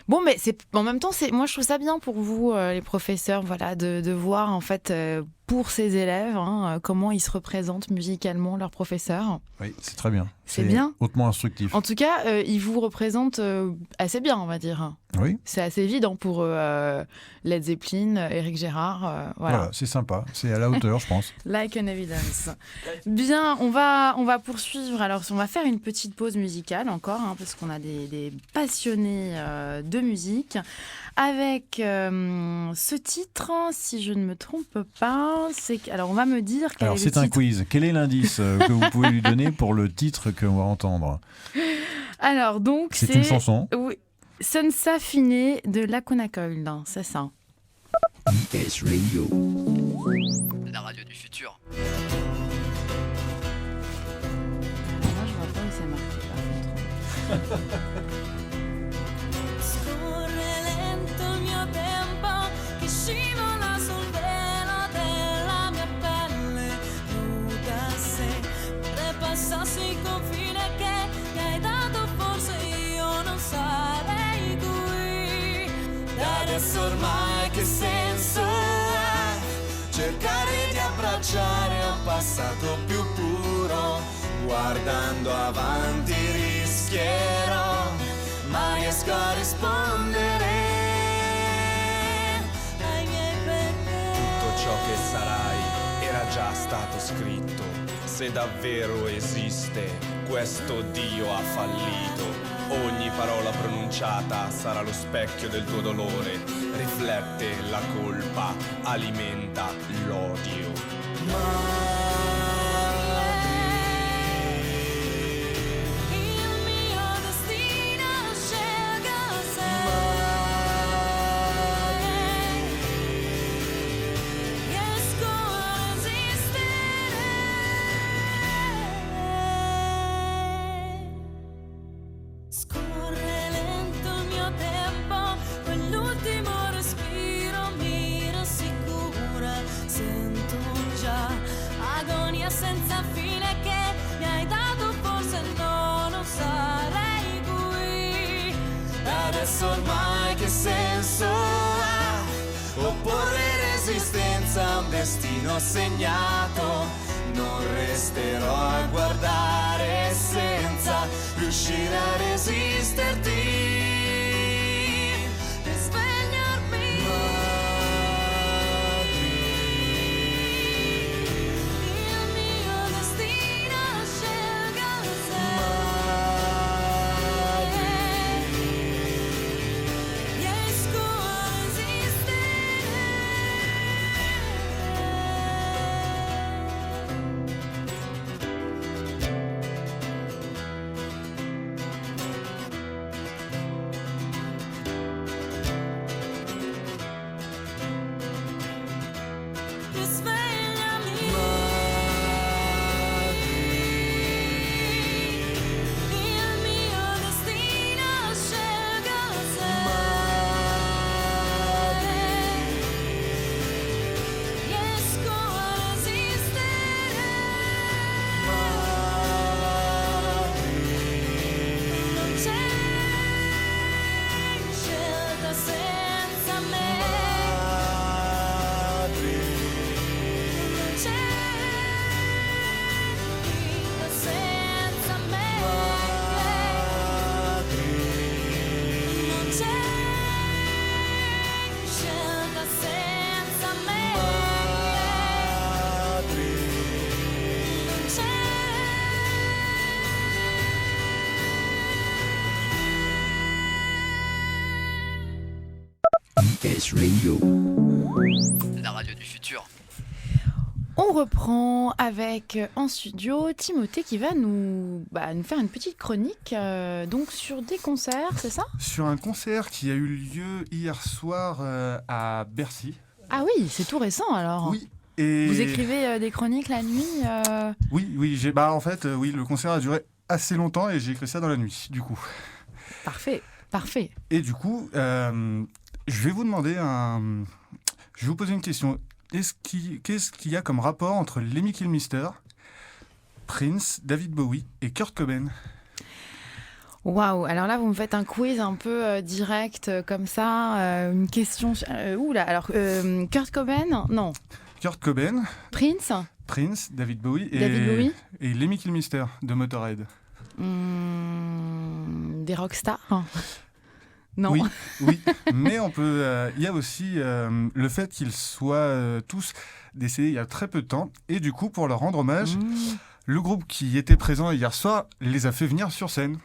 [SPEAKER 2] Bon, mais en même temps, moi je trouve ça bien pour vous, les professeurs, voilà, de voir en fait pour ces élèves comment ils se représentent musicalement, leurs professeurs.
[SPEAKER 12] Oui, c'est très bien.
[SPEAKER 2] C'est bien.
[SPEAKER 12] Hautement instructif.
[SPEAKER 2] En tout cas, ils vous représentent assez bien, on va dire.
[SPEAKER 12] Oui.
[SPEAKER 2] C'est assez évident pour Led Zeppelin, Éric Gérard. Voilà,
[SPEAKER 12] c'est sympa. C'est à la hauteur, je pense.
[SPEAKER 2] Like an evidence. Bien, on va poursuivre. Alors, on va faire une petite pause musicale encore, parce qu'on a des passionnés de musique. Avec ce titre, si je ne me trompe pas, alors on va me dire quel est le titre.
[SPEAKER 12] Alors c'est un quiz. Quel est l'indice que vous pouvez lui donner pour le titre qu'on va entendre?
[SPEAKER 2] Alors donc
[SPEAKER 12] c'est une chanson.
[SPEAKER 2] Oui, Sunsa Fine de Lacuna Coil, c'est ça.
[SPEAKER 10] IS Radio.
[SPEAKER 1] La radio du futur.
[SPEAKER 2] Moi je vois pas où c'est marqué par contre.
[SPEAKER 6] Scivola sul velo della mia pelle, nuda se passassi il confine che mi hai dato, forse io non sarei qui. Da adesso ormai che senso ha cercare di abbracciare un passato più puro, guardando avanti rischierò, ma riesco a rispondere.
[SPEAKER 15] Ciò che sarai era già stato scritto. Se davvero esiste, questo Dio ha fallito. Ogni parola pronunciata sarà lo specchio del tuo dolore. Riflette la colpa, alimenta l'odio.
[SPEAKER 6] senza fine che mi hai dato, forse no, non sarei qui. Adesso ormai che senso ha opporre resistenza a un destino segnato? Non resterò a guardare senza riuscire a resisterti e svegliarmi. Il mio destino scelga se riesco a resistere. Risvegliami. Il mio destino scelga se riesco a resistere. Non c'è scelta senza me. Non c'è vita senza me. Non c'è scelta senza me. Non c'è.
[SPEAKER 10] IS Radio.
[SPEAKER 1] La radio du futur.
[SPEAKER 2] On reprend avec en studio Timothée qui va nous faire une petite chronique donc sur des concerts, c'est ça?
[SPEAKER 16] Sur un concert qui a eu lieu hier soir à Bercy.
[SPEAKER 2] Ah oui, c'est tout récent alors.
[SPEAKER 16] Oui. Et
[SPEAKER 2] Vous écrivez des chroniques la nuit
[SPEAKER 16] Oui, le concert a duré assez longtemps et j'ai écrit ça dans la nuit, du coup.
[SPEAKER 2] Parfait.
[SPEAKER 16] Et du coup, je vais vous demander je vais vous poser une question. Qu'est-ce qu'il y a comme rapport entre Lemmy Kilmister, Prince, David Bowie et Kurt Cobain?
[SPEAKER 2] Waouh, alors là vous me faites un quiz un peu direct comme ça, une question... Kurt Cobain? Non.
[SPEAKER 16] Kurt Cobain,
[SPEAKER 2] Prince,
[SPEAKER 16] David Bowie et Lemmy Kilmister de Motorhead.
[SPEAKER 2] Des rockstars? Non.
[SPEAKER 16] Oui, mais on peut. Il y a aussi le fait qu'ils soient tous décédés il y a très peu de temps, et du coup, pour leur rendre hommage, le groupe qui était présent hier soir les a fait venir sur scène.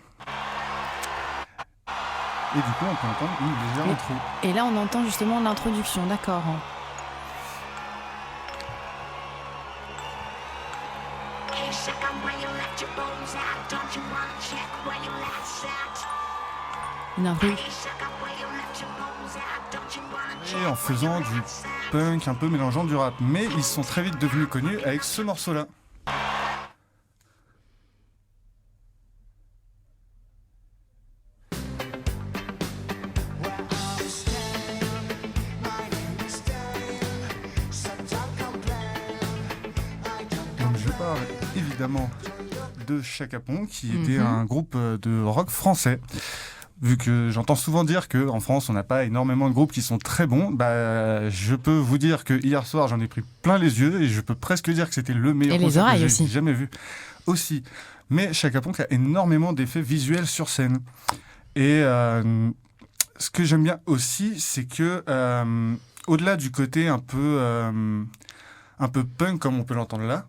[SPEAKER 16] Et du coup, on peut entendre une légère intro.
[SPEAKER 2] Et là, on entend justement l'introduction, d'accord. Une intro.
[SPEAKER 16] Et en faisant du punk un peu mélangeant du rap. Mais ils sont très vite devenus connus avec ce morceau-là. Donc je parle évidemment de Chaka Ponk, qui était un groupe de rock français. Vu que j'entends souvent dire qu'en France, on n'a pas énormément de groupes qui sont très bons, je peux vous dire que hier soir, j'en ai pris plein les yeux et je peux presque dire que c'était le meilleur concert que j'ai jamais vu. Aussi. Mais Chaka Ponk a énormément d'effets visuels sur scène. Et ce que j'aime bien aussi, c'est que au-delà du côté un peu punk comme on peut l'entendre là,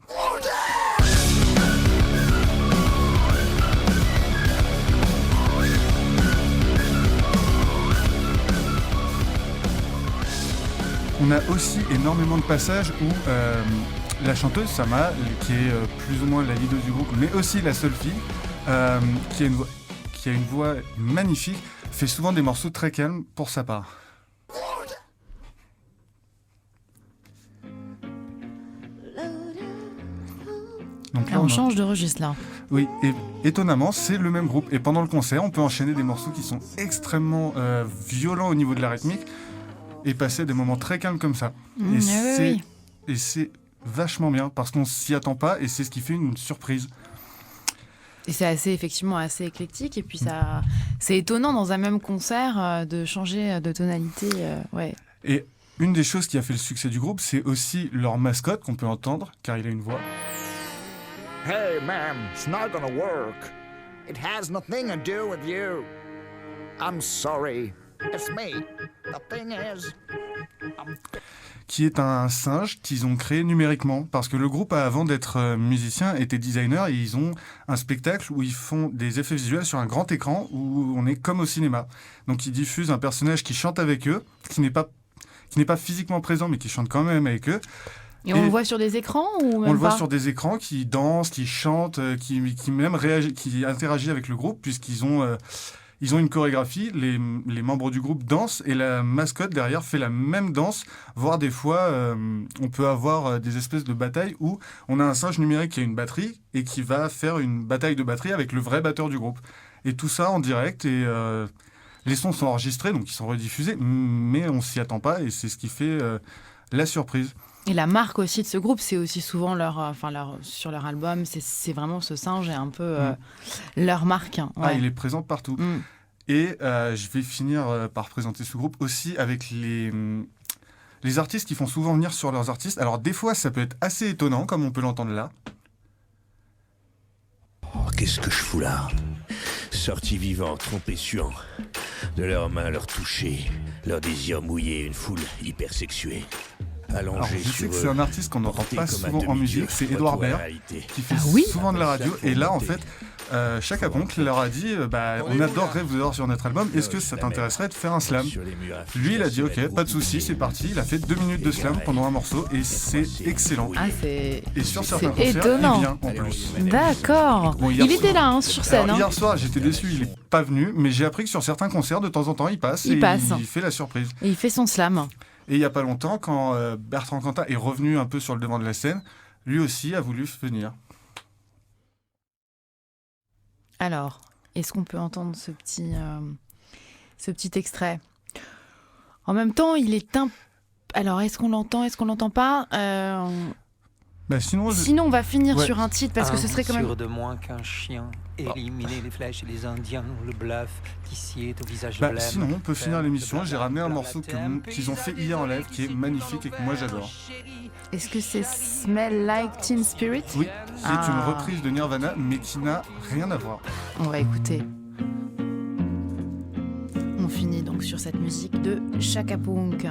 [SPEAKER 16] on a aussi énormément de passages où la chanteuse Sama, qui est plus ou moins la leader du groupe, mais aussi la seule fille, qui a une voix magnifique, fait souvent des morceaux très calmes pour sa part. Donc là,
[SPEAKER 2] on change de registre là.
[SPEAKER 16] Oui, et étonnamment, c'est le même groupe. Et pendant le concert, on peut enchaîner des morceaux qui sont extrêmement violents au niveau de la rythmique et passer des moments très calmes comme ça. Et c'est vachement bien parce qu'on s'y attend pas et c'est ce qui fait une surprise.
[SPEAKER 2] Et c'est effectivement assez éclectique. Et puis c'est étonnant dans un même concert de changer de tonalité. Ouais.
[SPEAKER 16] Et une des choses qui a fait le succès du groupe, c'est aussi leur mascotte qu'on peut entendre, car il a une voix.
[SPEAKER 17] Hey, ma'am, it's not gonna work. It has nothing to do with you. I'm sorry. It's me. The thing is...
[SPEAKER 16] Qui est un singe qu'ils ont créé numériquement. Parce que le groupe, avant d'être musicien, était designer et ils ont un spectacle où ils font des effets visuels sur un grand écran où on est comme au cinéma. Donc ils diffusent un personnage qui chante avec eux, qui n'est pas physiquement présent mais qui chante quand même avec eux.
[SPEAKER 2] Et on le voit sur des écrans ou même
[SPEAKER 16] on le voit
[SPEAKER 2] pas
[SPEAKER 16] sur des écrans qui dansent, qui chantent, qui même qui interagit avec le groupe puisqu'ils ont... Ils ont une chorégraphie, les membres du groupe dansent et la mascotte derrière fait la même danse, voire des fois on peut avoir des espèces de batailles où on a un singe numérique qui a une batterie et qui va faire une bataille de batterie avec le vrai batteur du groupe. Et tout ça en direct et les sons sont enregistrés donc ils sont rediffusés mais on s'y attend pas et c'est ce qui fait la surprise.
[SPEAKER 2] Et la marque aussi de ce groupe, c'est aussi souvent sur leur album, c'est vraiment ce singe est un peu leur marque. Ouais.
[SPEAKER 16] Ah, il est présent partout. Et je vais finir par présenter ce groupe aussi avec les artistes qui font souvent venir sur leurs artistes. Alors des fois, ça peut être assez étonnant, comme on peut l'entendre là.
[SPEAKER 10] Oh, qu'est-ce que je fous là? Sortis vivants, trompés suants, de leurs mains leur toucher, leur désir mouillé, une foule hypersexuée.
[SPEAKER 16] Alors, je sais que c'est un artiste qu'on n'entend pas souvent en musique, c'est Edouard Baird, qui fait souvent de la radio. Et là, en fait, Chaka Ponk leur a dit on adorerait vous avoir sur notre album, est-ce que ça t'intéresserait de faire un slam? Lui, il a dit ok, pas de souci, c'est parti. Il a fait 2 minutes de slam pendant un morceau et c'est excellent.
[SPEAKER 2] Et
[SPEAKER 16] sur certains concerts,
[SPEAKER 2] étonnant.
[SPEAKER 16] il vient en plus.
[SPEAKER 2] D'accord.
[SPEAKER 16] Bon,
[SPEAKER 2] il était là sur scène.
[SPEAKER 16] Alors, hier soir, j'étais déçu, il n'est pas venu, mais j'ai appris que sur certains concerts, de temps en temps, il passe. Il fait la surprise.
[SPEAKER 2] Et il fait son slam.
[SPEAKER 16] Et il n'y a pas longtemps, quand Bertrand Cantat est revenu un peu sur le devant de la scène, lui aussi a voulu venir.
[SPEAKER 2] Alors, est-ce qu'on peut entendre ce petit extrait? En même temps, il est Alors, est-ce qu'on l'entend? Est-ce qu'on l'entend pas? Sinon, on va finir sur un titre parce que ce serait quand même...
[SPEAKER 18] Sûr de moins qu'un chien, éliminer les flèches et les indiens, le bluff, t'ici est au visage blême.
[SPEAKER 16] Sinon, on peut finir l'émission. J'ai ramené un morceau qu'ils ont fait hier en live qui est magnifique et que moi j'adore.
[SPEAKER 2] Est-ce que c'est Smell Like Teen Spirit?
[SPEAKER 16] Oui, c'est une reprise de Nirvana mais qui n'a rien à voir.
[SPEAKER 2] On va écouter. On finit donc sur cette musique de Chaka Ponk.